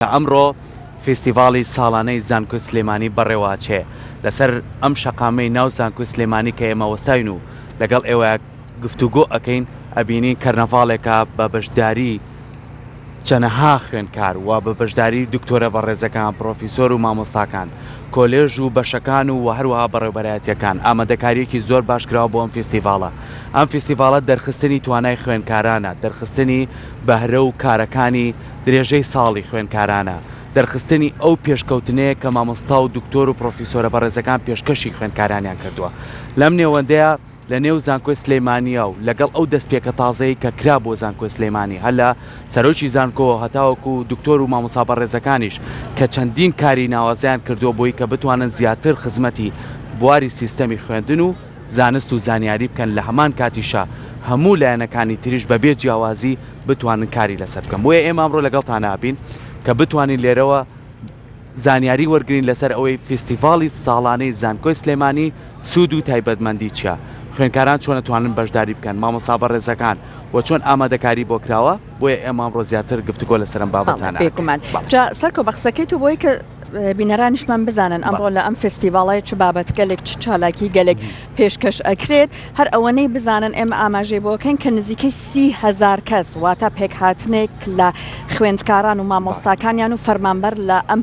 ئەمڕۆ فستیڤاڵی ساڵانەی زانکۆ سلێمانی بەڕێواچێ لەسەر ئەم شەقامەی ناو زانکۆ سلێمانی کە ئێمە وەستاین و لەگەڵ ئێوە گفتوگۆ ئەەکەین ئەبینین کەرنەڤاڵێکە بە بەشداری چەنەها خوێندکار و بە بەشداری دکتۆرە بەڕێزەکان پرۆفیسۆر و مامۆستاکان کۆلێژ و بەشەکان و هەروەها بەڕێوەبەرایەتیەکان ئامادەکاریەکی زۆر باشکراوە بۆ ئەم فستیڤاڵە. ئەم فستیڤاڵە دەرخستنی توانای خوێندکارانە، دەرخستنی بەهرە و کارەکانی درێژەی ساڵی خوێندکارانە، دەرخستنی ئەو پێشکەوتنەیە کە مامۆستا و دکتۆر و پرۆفیسۆرە بەڕێزەکان پێشکەشی خوێندکارانیان کردووە. لەم نێوەندەیە لە نێو زانکۆی سلێمانیە و لەگەڵ ئەو دەستپێکە تازەی کە کرا بۆ زانکۆی سلێمانی هەر لە سەرۆکی زانکۆ هەتاوەکو دکتۆر و مامۆستا بەڕێزەکانیش کە چەندین کاری ناوازیان کردووە بۆی کە بتوانن زیاتر خزمەتی بواری سیستەمی خوێندن و زانست و زانیاری بکەن لە هەمان کاتیشە هەموو لایەنەکانی تریش بەبێ جیاوازی بتوانن کاری لەسەر بکەن. بۆیە ئێمە ئەمڕۆ لەگەڵتان هاتین کە بتوانین لێرەوە زانیاری وەرگین لەسەر ئەوەی فستیڤاڵی ساڵانەی زانکۆی سلێمانی سوود و تایبەتمەندی چییە، خوێندکاران چۆن دەتوانن بەشداری بکەن، مامۆستا بەڕێزەکان و چۆن ئامادەکاری بۆ کراوە. بۆیە ئێمە ئەمڕۆ زیاتر گفتوگۆ لەسەرم بابەتانە بێگومان. جا سەرکۆ بە قسەکەی تو بۆی کە بینەرانیشمان بزانن ئەمڕۆ لە ئەم فستیڤاڵای چ بابەت گەلێک چ چالاکی گەلێک پێشکەش ئەکرێت هەر ئەوەنەی بزانن ئێمە ئاماژەی بۆکەن کە نزیکەی 30,000 کەس واتە پێکهاتنێک لە خوێندکاران و مامۆستاکانیان و فەرمانبەر لە ئەم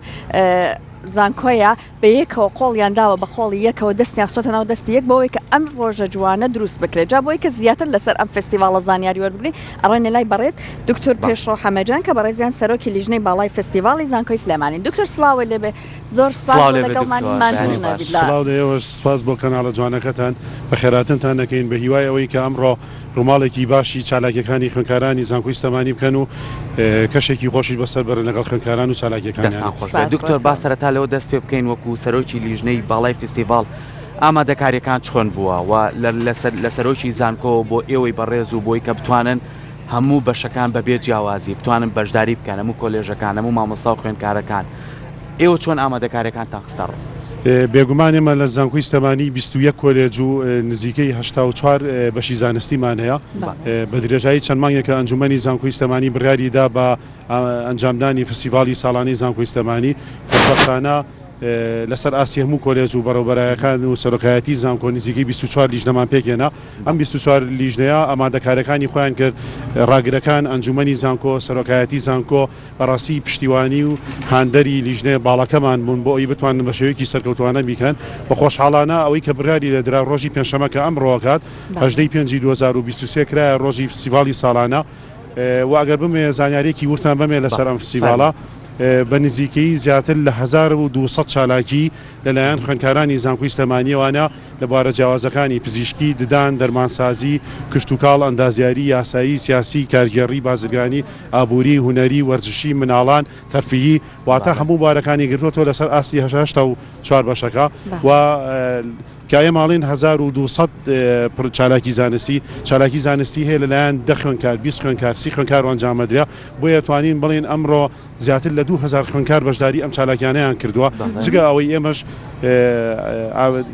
زانکۆیە بە یەکەوە قۆڵیان داوە بە قۆڵی یەکەوە دەستیان سۆتە ناو دەستی یەک بەوەی کە ئەم ڕۆژە جوانە دروست بکرێت. جا بۆی کە زیاتر لەسەر ئەم فستیڤاڵە زانیاری وەربگرین ئەڕێنە لای بەڕێز دکتۆر پێشڕۆ حەمەجان کە بەڕێزیان سەرۆکی لیژنەی باڵای فستیڤاڵی زانکۆی سلێمانی. دکتۆر سڵاوە لێبێ زۆر سپاس لەگەڵمانیمانبوونەوە. سڵاو دەیەوە سپاس بۆ کەناڵە جوانەکەتان بە خێراتنتان دەکەین بە هیوای ئەوەی کە ئەمڕۆ ڕووماڵێکی باشی چالاکیەکانی خوێندکارانی زانکۆی سلێمانی بکەن و کەشێکی خۆشی بەسەر بەرن لەگەڵ خوێندکاران و چالاکیەکانیان. دکتۆر با سەرەتا لەوە دەست پێ بکەین وەکو سەرۆکی لیژنەی باڵای فستیڤاڵ ئامادەکاریەکان چۆن بووە و لە سەرۆکی زانکۆ بۆ ئێوەی بەڕێز و بۆی کە بتوانن هەموو بەشەکان بەبێ جیاوازی بتوانن بەشداری بکەن هەموو کۆلێژەکان هەموو مامۆستا و خوێندکارەکان ئێوە چۆن ئامادەکاریەکان تاخستەڕ؟ بێگومان ئێمە لە زانکۆی سلێمانی 21 کۆلێج و نزیکەی 84 بەشی زانستیمان هەیە. بە درێژایی چەند مانگێکە ئەنجومەنی زانکۆی سلێمانی بڕیاریدا بە ئەنجامدانی فستیڤاڵی ساڵانەی زانکۆی سلێمانی خۆشبەختانە لەسەر ئاسی هەموو کۆلێج و بەڕێوەبەرایەکان و سەرۆکایەتی زانکۆ نزیکەی 24 لیژنەمان پێکێنا. ئەم 24 لیژنەیە ئامادەکارەکانی خۆیان کرد ڕاگرەکان ئەنجومەنی زانکۆ سەرۆکایەتی زانکۆ بەڕاستی پشتیوانی و هاندەری لیژنەیە باڵەکەمان بوون بۆ ئەوی بتوانن بە شێوەیەکی سەرکەوتوانە بیکەن. بە خۆشحاڵانە ئەوەی کە بڕیاری لە درا ڕۆژی پێنجشەمە کە ئەمڕۆکات 8 پێنجی 2023 کرایە ڕۆژی فستیڤاڵی ساڵانە و ئەگەر بمێ زانیارێکی ورتان بمێ لەسەر ئەم فستیڤاڵە بە نزیکەی زیاتر لە 1200 چالاکی لەلایەن خوێندکارانی زانکۆی سلێمانیەوانە لەبارە جیاوازەکانی پزیشکی، ددان، دەرمانسازی، کشتتوکاڵ، ئەندازیاری، یاسایی، سیاسی، کارگێڕی، بازرگانی، ئابووری، هونەری، وەرزشی، مناڵان، تەرفیهی واتە هەموو بارەکانی گرتوۆ لەسەر ئاسی 84 بەشەکە و کایە ماڵین 1200 چالاکی زانستی هەیە لەلایەن 10 خوێندکار 20 خوێندکار 30 خوێندکار ئەنجامەدرا بۆیە توانین بڵین ئەمڕۆ زیاتر لە 2000 خوێندکار بەشداری ئەم چالاکیانەیان کردووە. جگە ئەوەی ئێمەش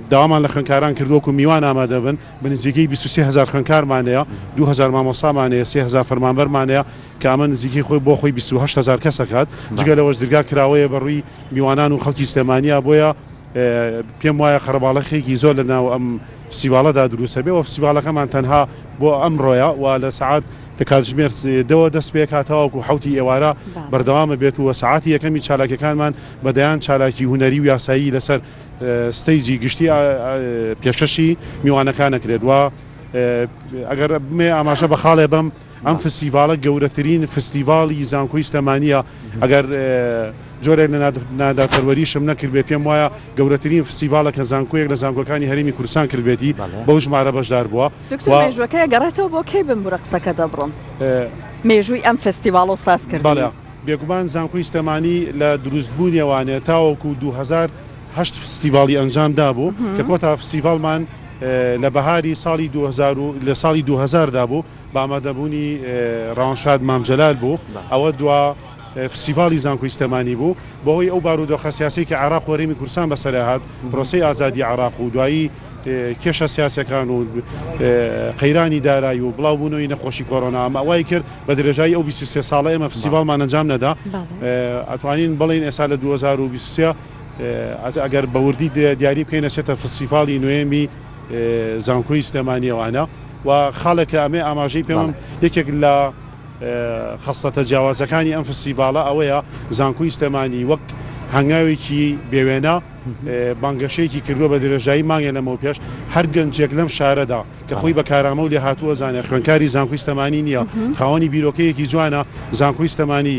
داوامان لە خوێندکاران کردووەکو میوان ئامادەبن بە نزیکەی 23,000 خوێندکارمانەیە 2000 مامۆستامانەیە 3000 فەرمانبەرمانەیە کە ئەمە نزیکەی خۆی بۆ خۆی 28,000 کەسەکات. جگە لەوەش دەرگا کراوەیە بەڕووی میوانان و خەڵکی سلێمانیە بۆیە پێم وایە خەرەباڵەخێکی زۆر لە ناو ئەم فستیڤاڵەدا دروستە بێ و فستیڤاڵەکەمان تەنها بۆ ئەمڕۆیە و لە سەعات تکاتژمێر دەوە دەست پێ کاتەوەکو حوتی ئێوارە بەردەوامە بێت و سەعاتی یەکەمی چالاکیەکانمان بەدەیان چالاکی هونەری و یاسایی لەسەر ستەیجی گشتی پێشکەشی میوانەکان ئەکرێت و ئەگەر بمێ ئاماژە بە خاڵێ بەم ئەم فستیڤاڵە گەورەترین فستیڤاڵی زانکۆی سلێمانیە ئەگەر جۆرێک لە ناداتەروەریشم نەکرد بێ پێم وایە گەورەترین فستیڤاڵە کە زانکۆیەک لە زانکۆکانی هەرێمی کوردستان کردبێتی بەو ژمارە بەشدار بووە. مێژوەکەی گەڕێتەوە بۆ کەی بمبورە قسەکە دەبڕم مێژووی ئەم فستیڤاڵ و ساز کرد. بێگومان زانکۆی سلێمانی لە دروستبوونیەوانێ تاوەکو 2008 فستیڤاڵی ئەنجامدا بوو کە کۆتا فستیڤاڵمان لە بەهاری ساڵی 2000 دا بوو بە ئامادەبوونی ڕەوانشاد مامجەلال بوو. ئەوە دوا فستیڤاڵی زانکۆی سلێمانی بوو بۆەوەی ئەو بارودۆخە سیاسی کە عراق و هەرێمی کوردستان بەسەرهات پرۆسەی ئازادی عراق و دوایی کێشە سیاسەکان و قەیرانی دارایی و بڵاوبوونەوەی نەخۆشی کۆڕۆنا ئەمە ئەوای کرد بە درێژایی ئەو 23 ساڵە ئێمە فستیڤاڵمان ئەنجام نەدا ئەتوانین بڵین ئێستا لە 2023 ئەگەر بەوردی دیاری بکەینە چێتە فستیڤاڵی نوێمی زانکۆی سلێمانیەوانە و خاڵێکە ئەمێ ئاماژەی پێم یەکێک لە خەستە جیاوازەکانی ئەم فستیڤاڵە ئەوەیە زانکۆی سلێمانی وەک هەنگاوێکی بێوێنە بانگەشەیەکی کردووە بە درێژایی مانگە لەمەوە پێش هەر گەنجێک لەم شارەدا کە خۆی بە کارامە و لێ هاتووە زانێ خوێنکاری زانکۆی سلێمانی نییە خاوەنی بیرۆکەیەکی جوانە زانکۆی سلێمانی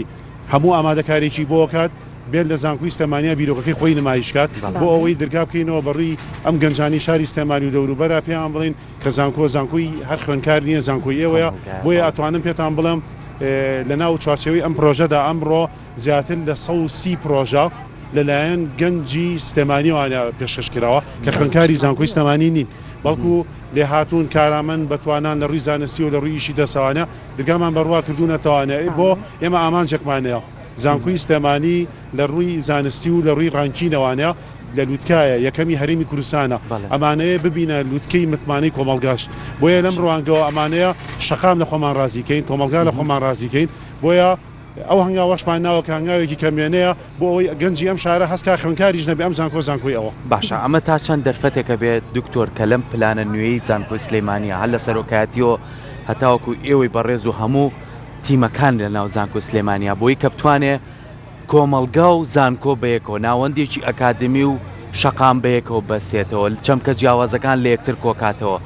هەموو ئامادەکارێکی بۆ کات بێت لە زانکۆی سلێمانیا بیرۆکەکەی خۆی نمایشکات بۆ ئەوەی دەرگا بکەینەوە بەڕووی ئەم گەنجانی شاری سلێمانی و دەوروبەرە پێیان بڵین کە زانکۆی هەر خوێنکار نییە زانکۆی ئێوەیە بۆیە ئەتوانم پێتان بڵم لە ناو چوارچەوەی ئەم پرۆژەدا ئەمڕۆ زیاتر لە 130 پرۆژە لەلایەن گەنجی سلێمانیوانە پێشکەشکراوە کە خوێنکاری زانکۆی سلێمانی نین بەڵکو لێ هاتوون کارامەن بەتوانان لە ڕووی زانستی و لە ڕووی ئیشی دەسەوانە دەرگامان بەڕوا کردوونەتەوانە بۆ ئێمە ئامانجێکمانەیە زانکۆی سلێمانی لە ڕووی زانستی و لە ڕووی ڕانکینەوانە لە لووتکایە یەکەمی هەرێمی کوردستانە ئەمانەیە ببینە لووتکەی متمانەی کۆمەلگاش بۆیە لەم ڕوانگەوە ئەمانەیە شەقام لە خۆمان ڕازیکەین کۆمەلگا لە خۆمان ڕازیکەین بۆیە ئەو هەنگاوەشمان ناوە کە هەنگاوێکی کەمێنەیە بۆ ئەوەی گەنجی ئەم شارە هەستکا خوێنکاریش نەبێ ئەم زانکۆی ئەوە باشە ئەمە تا چەند دەرفەتێکە بێت دکتۆر کە لەم پلانە نوێی زانکۆی سلێمانیە هەر لە سەرۆکایەتیەوە هەتاوەکو ئێوەی بەڕێز و هەموو تیمەکان لە ناو زانکۆی سلێمانیا بۆی کە بتوانێ کۆمەلگا و زانکۆ بەیەکەوە ناوەندێکی ئەکادمی و شەقام بەیەکەوە بەسێتەوە چەمکە جیاوازەکان لە یەکتر کۆکاتەوە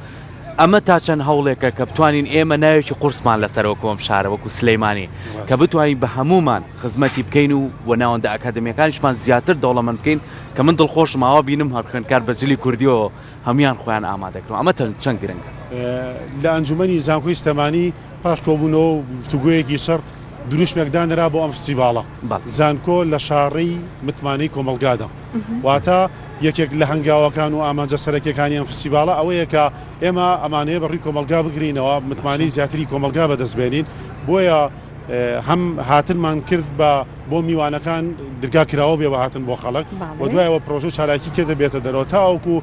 ئەمە تا چەند هەوڵێکە کە بتوانین ئێمە ناوێکی قورسمان لەسەرەوە کۆم شارە وەکو سلەیمانی کە بتوانین بە هەمومان خزمەتی بکەین و ناوەندە ئەکادمیەکانیشمان زیاتر دەوڵەمەند بکەین کە من دڵخۆشم ئاوا بینم هەر خوێندکار بەجلی کوردیەوە هەمویان خۆیان ئامادەکەن ئەمە چەند گرنگە لە ئەنجومەنی زانکۆی سلێمانی پاش کۆبوونەوە گفتوگویەکی سەر دروشمێکدانرا بۆ ئەم فستیڤاڵە زانکۆ لە شاڕی متمانەی کۆمەلگادا واتە یەکێک لە هەنگاوەکان و ئامانجە سەرەکیەکانی ئەم فستیڤاڵە ئەوەیە کە ئێمە ئەمانەیە بەڕووی کۆمەلگا بگرینەوە متمانەی زیاتری کۆمەلگا بەدەستبێنین بۆیە هەم هاتنمان کرد بۆ میوانەکان دەرگا کراوە بێ هاتن بۆ خەڵک و دوایەوە پرۆژە چالاکی کردە بێتە دەرەوە تاوەکو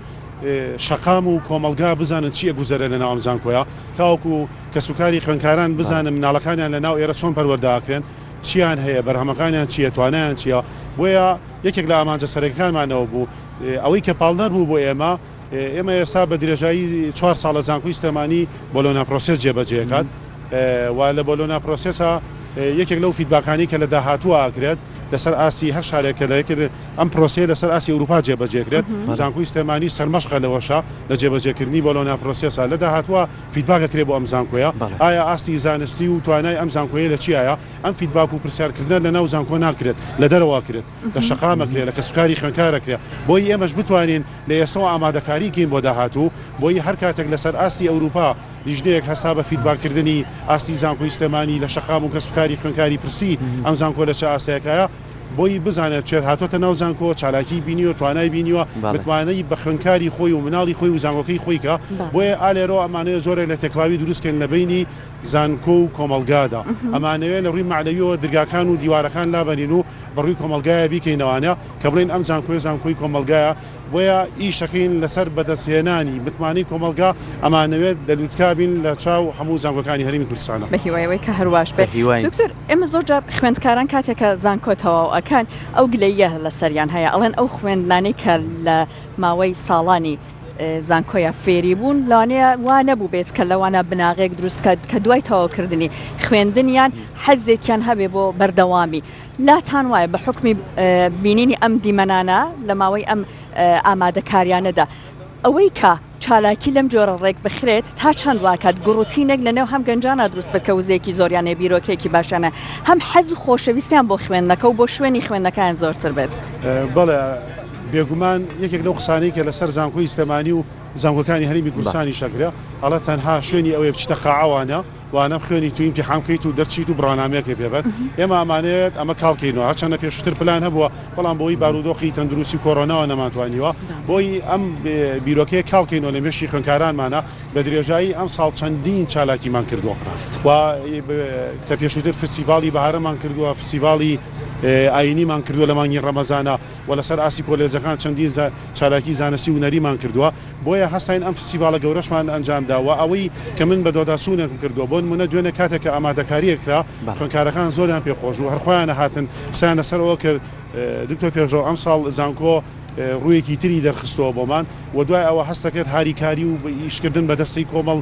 شەقام و کۆمەلگا بزانن چیە گوزەرە لە ناو ئەم زانکۆیە تاوەکو کەسوکاری خوێنکاران بزانن مناڵەکانیان لە ناو ئێرە چۆن پەروەردەکرێن چیان هەیە بەرهەمەکانیان چیە توانیان چیە بۆیە یەکێک لە ئامانجە سەرەکیەکانمانەوە بوو ئەوەی کە پاڵنەر بوو بۆ ئێمە ئێستا بە درێژایی 4 ساڵە زانکۆی سلێمانی بۆلۆنا پرۆسس جێبەجێکات و لە بۆلۆنا پرۆسسە یەکێک لەو فیدباکانی کە لە داهاتووە ئاکرێت لەسەر ئاسی هەر شارێکە لەکرد ئەم پرۆسەیە لەسەر ئاسی ئەوروپا جێبەجێکرێت زانکۆی سلێمانی سەرمەشقە لەوەشە لە جێبەجێکردنی بۆلۆنا پرۆسسە لە داهاتووە فیدباکەکرێ بۆ ئەم زانکۆیە ئایا ئاستی زانستی و توانای ئەم زانکۆیە لە چیایە ئەم فیدباک و پرسیارکردن لە ناو زانکۆ ناکرێت لە دەرەوە کرێت لە شەقامەکرێت لە کەسوکاری خوێنکارەکرێت بۆی ئێمەش بتوانین لە ئێسەوە ئامادەکاریکەین بۆ داهاتوو بۆی هەر کاتێک لەسەر ئاستی ئەوروپا لیژنەیەک هەستا بە فیدباکردنی ئاستی زانکۆی سلێمانی لە شەقام و کەسوکاری خوێنکاری پرسی ئەم زانکۆ لە چه ئاسایەکەیە بۆی بزانێت چێت هاتۆتە ناو زانکۆ چالاکی بینیوە توانای بینیوە بتوانەی بە خوێنکاری خۆی و مناڵی خۆی و زانکۆکەی خۆیکە بۆیە ئالێرۆ ئەمانەیە زۆرێک لە تێکڵاوی دروستکەن لە بینی زانکۆ و کۆمەلگادا ئەمانەوێت لە ڕووی معنەویەوە دەرگاکان و دیوارەکان لابەرین و بەڕووی کۆمەلگایە بیکەینەوانە کە بڵین ئەم زانکۆی کۆمەلگایە بۆیە ئیشەکەین لەسەر بەدەستهێنانی متمانەی کۆمەلگا ئەمانەوێت دەلووتکابین لە چاو هەموو زانکۆکانی هەرێمی کوردستانە بە هیوایەوەی کە هەرواش بێت دکتۆر ئێمە زۆر جار خوێندکاران کاتێکە زانکۆ تەواوەکان ئەو گلەیە لە سەریان هەیە ئەڵێن ئەو خوێندانەی کە لە ماوەی ساڵانی زانکۆیە فێری بوون لەوانەیە وا نەبوو بێت کە لەوانە بناغێک دروست کە دوای تەواوکردنی خوێندنیان حەزێکیان هەبێ بۆ بەردەوامی لاتان وایە بە حکمی بینینی ئەم دیمەنانە لە ماوەی ئەم ئامادەکاریانەدا ئەوەی کە چالاکی لەم جۆرە ڕێک بخرێت تا چەند واکات گوڕوتینێک لەنێو هەم گەنجانە دروست بکە وزێکی زۆریانێ بیرۆکێکی باشانە هەم حەز و خۆشەویستیان بۆ خوێندنەکە و بۆ شوێنی خوێندەکان زۆرتر بێت بەڵێ بێگومان یەکێک لەو قسانەی کە لەسەر زانکۆی سلێمانی و زانکۆکانی هەرێمی کوردستانی شەکرە ئەڵە تەنها شوێنی ئەوەیە بچتە قاعەوانە وانە خوێنی تو ئیمتیحان بکەیت و دەرچیت و بڕنامەیەک پێبێت ئێمە ئەمانەیەت ئەمە کاڵکەینەوە هەرچەندە پێشتر پلان هەبووە بەڵام بۆی بارودۆخی تەندروستی کۆڕۆناوە نەماتوانیوە بۆی ئەم بیرۆکەیە کاڵکەینەوە لە مێشی خوێندکارانمانە بە درێژایی ئەم ساڵ چەندین چالاکیمان کردووە و کە پێشتر فستیڤاڵی بەهارەمان کردووە فستیڤاڵی ئاینیمان کردووە لە مانگی ڕەمەزانە و لەسەر ئاسی کۆلێجەکان چەندین چالاکی زانستی و نەریمان کردووە بۆیە هەستین ئەم فستیڤاڵە گەورەشمان ئەنجامداوە ئەوەی کە من بە دۆداچوونێکم کردووە بۆ نمونە دوێنێ کاتێککە ئامادەکاریەکرا خوێندکارەکان زۆریان پێخۆش و هەرخۆیانە هاتن قسەیان لەسەرەوە کرد دکتۆر پێشەوە ئەم ساڵ زانکۆ ڕوویەکی تری دەرخستەوە بۆمان و دوای ئەوە هەستەکەت هاریکاری و ئیشکردن بەدەستی کۆمەڵ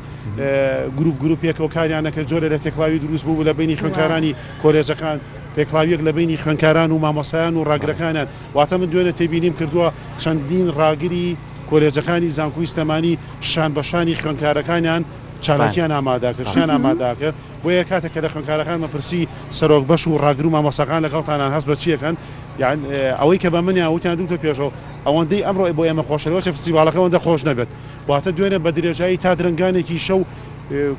گروپێکەوە کاریانەکە جۆرە لە تێکڵاوی دروست بوو لە بینی خوێندکارانی کۆلێجەکان تێکڵاویەک لە بینی خوێندکاران و مامۆسایان و ڕاگرەکانیان واتە من دوێنێ تێبینیم کردووە چەندین ڕاگری کۆلێجەکانی زانکۆی سلێمانی شان بەشانی خوێندکارەکانیان چالاکیان ئاماداکرد شتیان ئاماداکرد بۆیە کاتێککە لە خوێندکارەکان مەپرسی سەرۆک بەش و ڕاگر و مامۆساقان لەگەڵتانان هەست بە چیەکەن یان ئەوەی کە بە منیان وتیان دوتە پێشەوە ئەوەندەی ئەمڕۆ بۆ ئێمە خۆشەوە چە فستیڤالەکە ئەوەندە خۆش نەبێت واتە دوێنێ بە درێژایی تا درنگانێکی شەو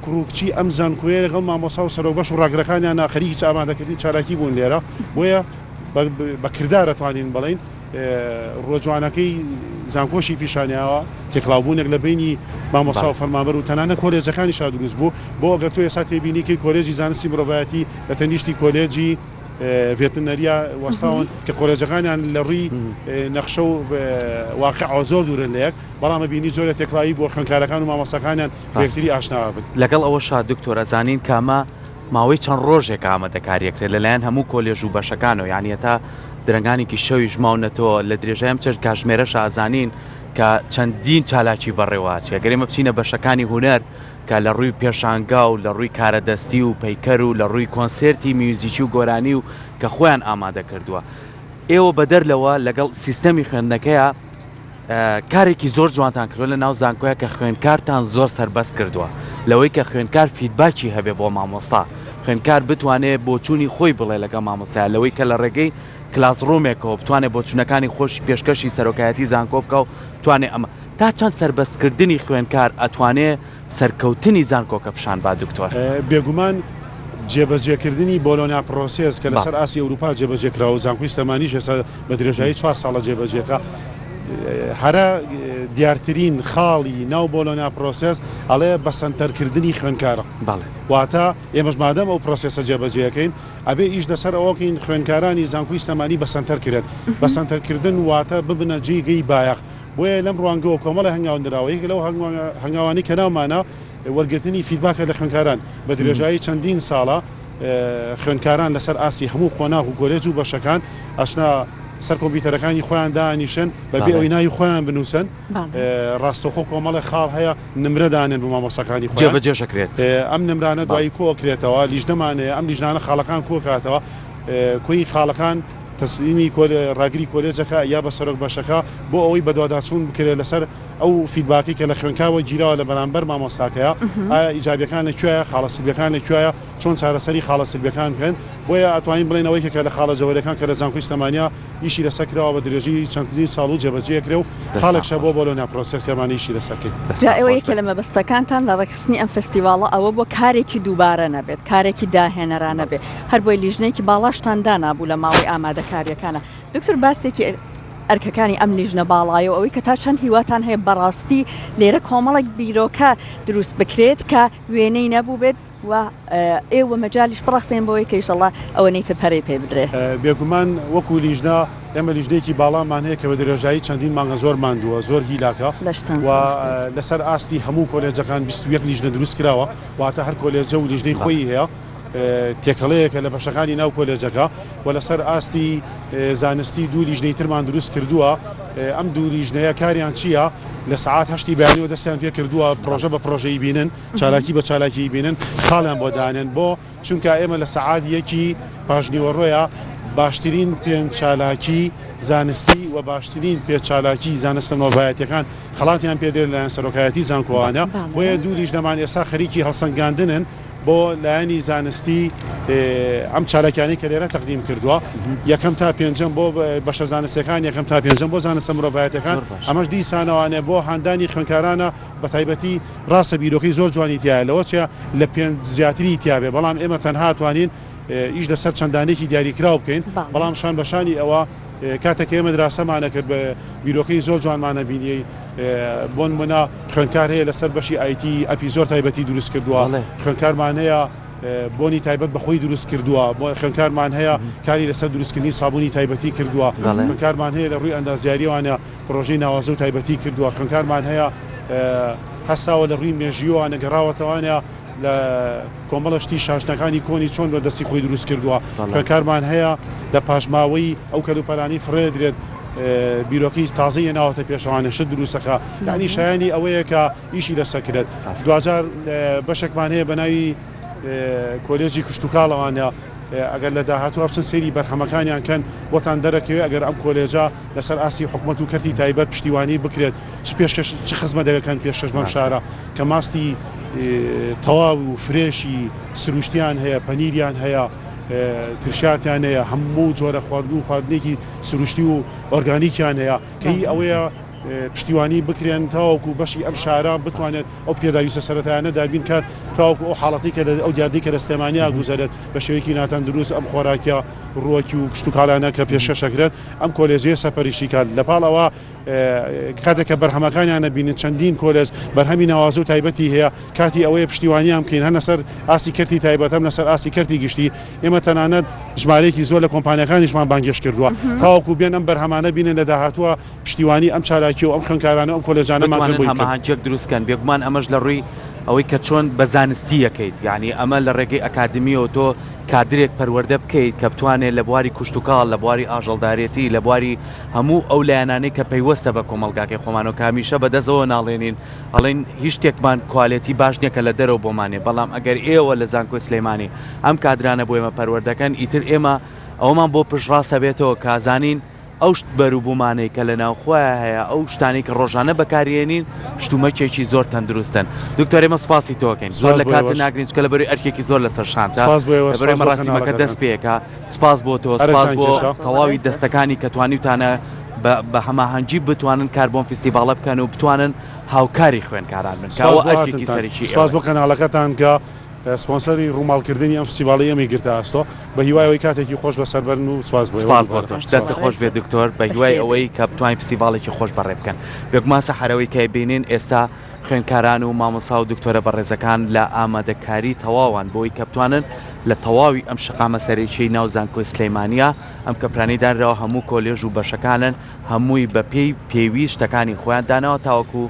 کوڕکچی ئەم زانکۆیە لەگەڵ مامۆسا و سەرۆک بەش و ڕاگرەکانیان خەریکی ئامادەکردنی چالاکی بوون لێرە بۆیە بە کردار دەتوانین بڵین ڕۆژوانەکەی زانکۆشی پیشانیاوە تێکڵاوبوونێک لە بینی مامۆسا و فەرمانبەر و تەنانە کۆلێجەکانی شا دروست بوو بۆ ئەگەر تۆ ئێستا تێبینیکەی کۆلێجی زانستی مرۆڤایەتی لە تەنیشتی کۆلێجی ڤێتنەریا وەستاون کە کۆلێجەکانیان لە ڕووی نەخشە و واقع زۆر دوورن لەیەک بەڵام بینی زۆر تێکڵاوی بۆ خوێندکارەکان و مامۆساکانیان بەیەکتری ئاشنا بن لەگەڵ ئەوە شاد دکتۆر ئەزانین کامە ماوەی چەند ڕۆژێک ئامادەکاریەکرێت لەلایەن هەموو کۆلێژ و بەشەکانەوە یعنی تا درنگانێکی شەویش ماونەتەوە لە درێژەیەم چەر کاژمێرەش ئازانین کە چەندین چالاکی بەڕێواچی ئەگەرێمە بچینە بەشەکانی هونەر کە لە ڕووی پێشانگا و لە ڕووی کارەدەستی و پەیکەر و لە ڕووی کۆنسێرتی میوزیکی و گۆرانی و کە خۆیان ئامادە کردووە ئێوە بەدەرلەوە لەگەڵ سیستەمی خوێندنەکەیە کارێکی زۆر جوانتان کردووە لە ناو زانکۆیە کە خوێندکارتان زۆر سەربەست کردووە لەوەی کە خوێندکار فیدباکی هەبێ بۆ مامۆستا خوێندکار بتوانێت بۆچوونی خۆی بڵێ لەگە مامۆسایە لەوەی کە لە ڕێگەی کلاسڕۆمێکەوە بتوانێت بۆچوونەکانی خۆش پێشکەشی سەرۆکایەتی زانکۆ بکە و توانێت ئەمە تا چەند سەربەستکردنی خوێندکار ئەتوانێت سەرکەوتنی زانکۆکە پیشان با دکتۆر بێگومان جێبەجێکردنی بۆلۆنیا پرۆسس کە لەسەر ئاسی ئەوروپا جێبەجێکراوە زانکۆی سلێمانیش ئێستا بە درێژایی 4 ساڵە جێبەجێکە هەرە دیارترین خاڵی ناو بۆلۆنیا پرۆسس ئەڵێ بەسەنتەرکردنی خوێندکارە واتە ئێمەش مادەم ئەو پرۆسسە جێبەجێەکەین ئەبێ ئیش لەسەر ئەوەکەین خوێندکارانی زانکۆی سلێمانی بەسەنتەرکرێت بەسەنتەرکردن واتە ببنە جێگەی بایەخ بۆیە لەم ڕوانگەوە کۆمەڵە هەنگاوەندراوەیەک لەو هەنگاوانی کە ناومانە وەرگرتنی فیدباکە لە خوێندکاران بە درێژایی چەندین ساڵە خوێندکاران لەسەر ئاسی هەموو خۆناغ و کۆلێج و بەشەکان ئەشنا سەر کۆمپیوتەرەکانی خۆیان دانیشن بەبێ ئەوەی ناوی خۆیان بنووسن ڕاستەخۆ کۆمەڵی خاڵ هەیە نمرەدانن بە مامۆساکانی خۆیان جێبەجێشەکرێت ئەم نمرانە دوایی کۆکرێتەوە لیژنەمانەیە ئەم لیژنانە خاڵەکان کۆکاتەوە کۆی خاڵەکان تەسلیمی ڕاگری کۆلێجەکە یا بە سەرۆک بەشەکە بۆ ئەوەی بەدواداچوون بکرێت لەسەر ئەو فیدباکی کە لە خوێندکاوە گیراوە لە بەرامبەر مامۆساکەیە ئایا ئیجابیەکان لەکوێیە خاڵە سلبیەکان لەکوێیە چۆن چارەسەری خاڵە سلبیەکان بکەن بۆیە ئەتوانین بڵێن ئەوەی کە لە خاڵە جەوەریەکان کە لە زانکۆی سلێمانیا ئیشی لەسەرکراوە بە درێژی چەندین ساڵ و جێبەجێکرێ و خاڵێکشە بۆ بۆلۆنیا پرۆسس کەمانە ئیشی لەسەرکرد جا ئێوە یەکێ لە مەبەستەکانتان لە ڕێکخستنی ئەم فستیڤاڵە ئەوە بۆ کارێکی دووبارە نەبێت کارێکی داهێنەرانە بێت هەر بۆی لیژنەیەکی باڵاشتان دانابوو لە ماوەی ئامادەکاریەکانە دکتۆر باسێکی ئەرکەکانی ئەم لیژنە باڵایە و ئەوەی کە تا چەند هیواتان هەیە بەڕاستی لێرە کۆمەڵێک بیرۆکە دروست بکرێت کە وێنەی نەبوو بێت و ئێوە مەجالیش بڕاستێن بۆی کە ئیشەڵڵا ئەوە نەیتە پەرەی پێ بدرێ بێگومان وەکو لیژنا ئێمە لیژنەیەکی باڵامان هەیە کە بە درێژایی چەندین مانگە زۆر ماندووە زۆر هیلاکە و لەسەر ئاستی هەموو کۆلێجەکان 21 لیژنە دروست کراوە واتە هەر کۆلێجە و لیژنەی خۆی هەیە تێکەڵەیەکە لە بەشەکانی ناو کۆلێجەکە و لەسەر ئاستی زانستی دوو لیژنەی ترمان دروست کردووە ئەم دوو لیژنەیە کاریان چییە لە سعات هەشتی بەیانیەوە دەستیان پێ کردووە پرۆژە بە پرۆژەی بینن چالاکی بە چالاکی بینن خاڵیان بۆ دانن بۆ چونکە ئێمە لە سعات یەکی پاژنیوەڕۆیە باشترین پێنج چالاکی زانستی و باشترین پێچالاکی زانستە مرۆڤایەتیەکان خەڵاتیان پێدرێت لەلایەن سەرۆکایەتی زانکۆوانە بۆیە دوو لیژنەمان ئێستا خەریکی هەڵسەنگاندنن بۆ لایەنی زانستی ئەم چارەکانی کە لێرە تەقدیم کردووە یەکەم تا پێنجەم بۆ بەشە زانستیەکان یەکەم تا پێنجەم بۆ زانستە مرۆڤایەتەکان ئەمەش دیسانەوانێ بۆ هاندانی خوێندکارانە بە تایبەتی ڕاستە بیرۆکەی زۆر جوانی تایە لەوە چێ لە پێنج زیاتری تیاابێ بەڵام ئێمە تەنها توانین ئیش لەسەر چەندانێکی دیاریکرااو بکەین بەڵام شان بەشانی ئەوە کاتێک ئێمە دراسەمانە کرد بە بیرۆکەی زۆر جوانمانە بینی بۆن منە خوێندکار هەیە لەسەر بەشی ئایتی ئەپی زۆر تایبەتی دروست کردووە خوێندکارمان هەیە بۆنی تایبەت بەخۆی دروست کردووە بۆ خوێندکارمان هەیە کاری لەسەر دروستکردنی سابوونی تایبەتی کردووە خوێندکارمان هەیە لە ڕووی ئەندازیاریوانە پرۆژەی ناوازە و تایبەتی کردووە خوێندکارمان هەیە هەستاوە لە ڕووی مێژیوانە گەڕاوەتەوانە لە کۆمەڵشتی شاشنەکانی کۆنی چۆن بە دەستی خۆی دروست کردووە خوێندکارمان هەیە لە پاشماوەی ئەو کەلوپەرانی فرێدرێت بیرۆکی تازەیە ناوەتە پێشەوانە شت دروستەکە یعنی شایانی ئەوەیە کە ئیشی لەسەکرێت دوجار بەشێکمان هەیە بە ناوی کۆلێجی کشتتوکاڵەوانە ئەگەر لە داهاتوە بچن سێری بەرهەمەکانیان کەن بۆتان دەرەکەوێت ئەگەر ئەم کۆلێجا لەسەر ئاسی حکومەت و کەرتی تایبەت پشتیوانی بکرێت چ خزمە دەگەکان پێشکەش بەم شارە کە ماستی تەواو و فرێشی سروشتیان هەیە پەنیریان هەیە ترشاتیان هەیە هەموو جۆرە خواردن و خواردنێکی سروشتی و ئۆرگانیکیان هەیە کە هی ئەوەیە پشتیوانی بکرێن تاوەکو بەشی ئەم شارە بتوانێت ئەو پێداویستە سەرەتایانە دابین کات تاوەکو ئەو حاڵەتی کە ئەو دیاردی کە دەستێمانیا گوزارێت بە شێوەیەکی ناتان دروست ئەم خۆراکیە ڕۆکی و کشتتوکاڵانە کە پێشەشەکرێت ئەم کۆلێژیە سەپەریشتی کات لەپاڵەوە کاتێککە بەرهەمەکانیانە بینن چەندین کۆلێج بەرهەمی ناوازە و تایبەتی هەیە کاتی ئەوەیە پشتیوانیان بکەین هەر لەسەر ئاسی کردی تایبەتەم لەسەر ئاسی کردی گشتی ئێمە تەنانەت ژمارەیەکی زۆر لە کۆمپانیەکانیشمان بانگێش کردووە تاوەکو بێن ئەم بەرهەمانە بینن لە داهاتووە پشتیوانی ئەم چالاکی و ئەم خوێندکارانە ئەم کۆلێجانەمان هەماهەنجێک دروستکەن بێگومان ئەمەش لە ڕووی ئەوەی کە چۆن بە زانستی یەکەیت یعنی ئەمە لە ڕێگەی ئەکادمیەوە تۆ کادرێک پەروەردە بکەیت کە بتوانێت لە بواری کوشتتوکاڵ لە بواری ئاژەڵدارێتی لە بواری هەموو ئەو لایەنانەی کە پەیوەستە بە کۆمەلگاکەی خۆمان و کامیشە بەدەستەوە ناڵێنین ئەڵێن هیچ شتێکمان کوالیتی باش نییە کە لە دەرەوە بۆمانێ بەڵام ئەگەر ئێوە لە زانکۆی سلەیمانی ئەم کادرانە بۆ ئێمە پەروەردەکەن ئیتر ئێمە ئەومان بۆ پشتڕاستە بێتەوە کازانین ئەو شت بەروبوومانەی کە لە ناوخۆیان هەیە ئەو شتانی کە ڕۆژانە بەکارێنین شتومەکێکی زۆر تەندروستن دکتۆر ئێمە سپاسی تۆکەین زۆر لە کات ناگرین چکە لە بەروی ئەرکێکی زۆر لەسەر شانتە بەروی مەڕاستیمەکە دەست پێکە سپاس بۆ تۆ سپاس بۆ تەواوی دەستەکانی کە توانیوتانە بە هەماهەنگی بتوانن کاربۆن فستیڤاڵە بکەن و بتوانن هاوکاری خوێندکاران بن کەەوە ئەرکێکی سەرکی سپاس بۆ کەناڵەکەتان کە سپۆنسەری ڕووماڵکردنی ئەم فستیڤاڵی ئەمەی گرتە ئاستۆ بە هیوایەوەی کاتێکی خۆش بەسەربەرن و سپاس بۆ تۆش دەست خۆش بێت دکتۆر بە هیوای ئەوەی کە بتوانین فستیڤاڵێکی خۆش بەڕێ بکەن بێگومان سەحەرەوەی کە بینین ئێستا خوێندکاران و مامۆسا و دکتۆرە بەڕێزەکان لە ئامادەکاری تەواوان بۆی کە بتوانن لە تەواوی ئەم شقامە سەرێکی ناو زانکۆی سلەیمانیە ئەم کە پرانیدانراوە هەموو کۆلێژ و بەشەکانن هەمووی بە پێی پێویستەکانی خۆیان دانەوە تاوەکو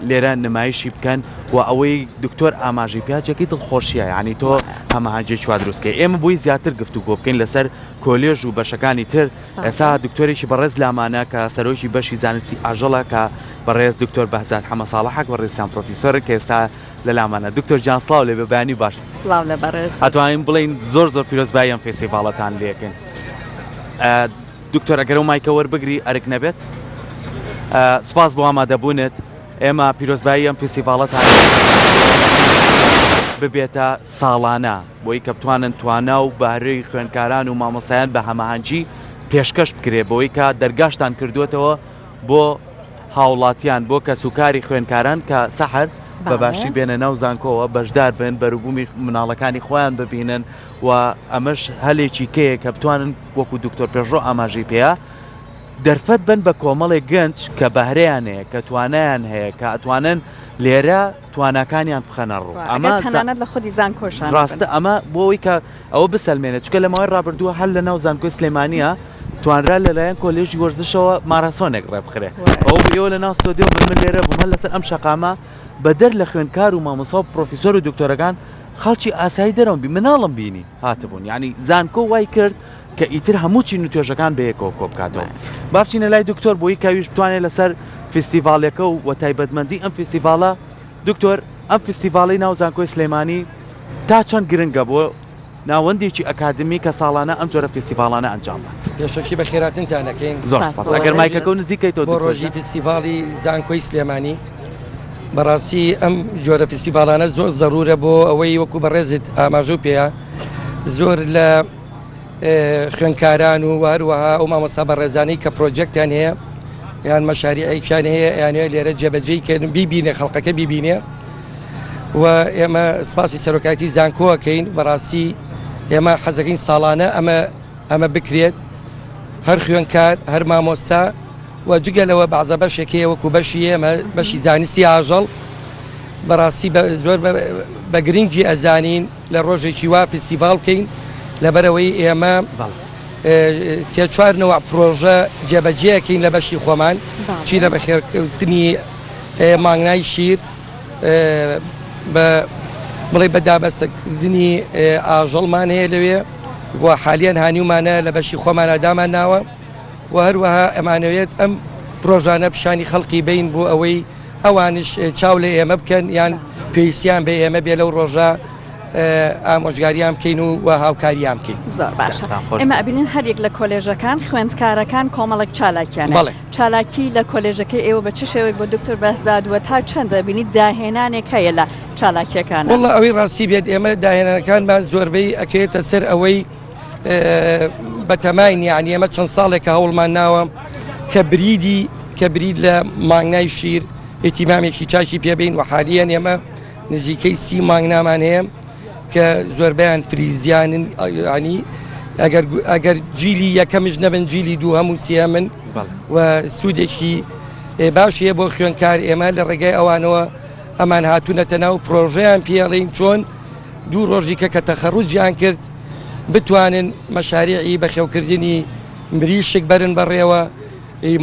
لێرە نمایشی بکەن و ئەوەی دکتۆر ئاماژی پیاچێکی دڵخۆشیە یعنی تۆ هەماهەنجێک وا دروستکەی ئێمە بووی زیاتر گفتوگۆ بکەین لەسەر کۆلێژ و بەشەکانی تر ئێستا دکتۆرێکی بەڕێز لامانە کە سەرۆکی بەشی زانستی ئاژەڵە کە بەڕێز دکتۆر بەهزاد حەمە ساڵحەک بەڕێزیان پرۆفیسۆر کە ئێستا لە لامانە دکتۆر جان سڵاو لێ بە بەیانی باش سڵاو لە بەڕێز ئەتوانین بڵین زۆر پیرۆزبایی ئەم فێستیڤاڵەتان لێکن دکتۆر ئەگەر و مایکە وەربگری ئەرک نەبێت سپاس بۆ ئامادەبوونت ئێمە پیرۆزبایی ئەم فێستیڤاڵەتان ببێتە ساڵانە بۆی کە بتوانن توانە و بەهرەی خوێندکاران و مامۆسایان بە هەماهەنگی پێشکەش بکرێت بۆی کە دەرگاشتان کردوێتەوە بۆ هاوڵاتیان بۆ کەسوکاری خوێندکاران کە سەحر بەباشی بێنە ناو زانکۆوە بەشدار بن بەروبوومی مناڵەکانی خۆیان ببینن و ئەمەش هەلێکی کەیە کە بتوانن وەکو دکتۆر پێشڕۆ ئاماژی پێەیە دەرفەت بن بە کۆمەڵێک گەنج کە بەهرەیان هەیە کە توانایان هەیە کە ئەتوانن لێرە توانەکانیان بخەنە ڕوو ئەمە تەنانەت لە خودی زانکۆشان ڕاستە ئەمە بۆەوەی کە ئەوە بسەلمێنێت چکە لە ماوەی ڕابردووە هەل لە ناو زانکۆی سلەیمانیە توانرا لەلایەن کۆلێژی وەرزشەوە ماراسۆنێک ڕێبخرێ ئەو ئێوە لە ناو ستۆدیۆ من لێرە بوومە لەسەر ئەم شەقامە بەدەر لە خوێندکار و مامۆسا و پرۆفیسۆر و دکتۆرەکان خەڵکی ئاسایی دەرەوە مناڵم بینی هاتبوون یعنی زانکۆ وای کرد کە ئیتر هەموو چین و توێژەکان بەیەکەوە کۆ بکاتەوە با بچینە لای دکتۆر بۆی کاویش بتوانێت لەسەر فستیڤالەکە و تایبەتمەندی ئەم فستیڤالە دکتۆر ئەم فستیڤاڵی ناو زانکۆی سلەیمانی تا چەند گرنگە بۆ ناوەندێکی ئەکادمی کە ساڵانە ئەم جۆرە فستیڤاڵانە ئەنجام بات پێشەکی بە خێراتنتانەکەین زۆر سپاس ئەگەر مایکەکە و نزیکەیتەوە بۆ ڕۆژی فستیڤاڵی زانکۆی سلێمانی بەڕاستی ئەم جۆرە فستیڤالانە زۆر زەرورە بۆ ئەوەی وەکو بەڕێزت ئاماژە و پێەیە زۆر لە خوێندکاران و هەروەها ئەو مامۆستا بەڕێزانەی کە پرۆجێکتیان هەیە یان مەشاریعیان هەیە یانوێ لێرە جێبەجێیکردن بیبینێ خەڵقەکە بیبینێ و ئێمە سپاسی سەرۆکاتی زانکۆەکەین بەڕاستی ئێمە حەزەکەین ساڵانە ئەمە بکرێت هەر خوێندکار هەر مامۆستا و جگەلەوە بەعزە بەشێکەیە وەکو بەشی ئێمە بەشی زانستی ئاژەڵ بەڕاستی زۆر بە گرنگی ئەزانین لە ڕۆژێکی وا فستیڤال بکەین لەبەرەوەی ئێمە سێ چوار نەوە پرۆژە جێبەجێەکەین لە بەشی خۆمان چی لە بەخێرکردنی مانگنای شیر بڵێ بەدابەستکردنی ئاژەڵمان هەیە لەوێ و حالیان هانیومانە لە بەشی خۆمانە دامان ناوە و هەروەها ئەمانەوێت ئەم پرۆژانە پیشانی خەڵقی بین بۆ ئەوەی ئەوانش چاو لە ئێمە بکەن یان پێویستیان بە ئێمە بێ لەو ڕۆژە ئامۆژگاریان بکەین و هاوکاریان بکەین. زۆر باشە. ئێمە ئەبینین هەرێک لە کۆلێژەکان خوێندکارەکان کۆمەڵک چالاکیانە. چالاکی لە کۆلێژەکەی ئێوە بە چ شێوەیەک بۆ دکتۆر بەهزادووە تا چەندە بینیت داهێنانێک هەیە لە چالاکیەکان؟ وەڵڵا ئەوەی ڕاستی بێت ئێمە داهێنانەکانمان زۆربەی ئەکەوێتە سەر ئەوەی بەتەماین یعنی ئێمە چەند ساڵێکە هەوڵمان ناوە کە برید لە مانگنای شیر ئێتیمامێکی چاکی پێبین و حالیان ئێمە نزیکەی 30 مانگنامان هەیە کە زۆربیان فریزیانن ینی ئەگەر جیلی یەکەمش نەبن جیلی دوو هەموو سیامن و سوودێکی باشیە بۆ خوێندکار ئێمە لە ڕێگای ئەوانەوە ئەمان هاتوونەتە ناو پرۆژەیان پێڵین چۆن دوو ڕۆژیکە کە تەخەڕوجیان کرد بتوانن مەشاریعی بەخێوکردنی مریشک بەرن بەڕێوە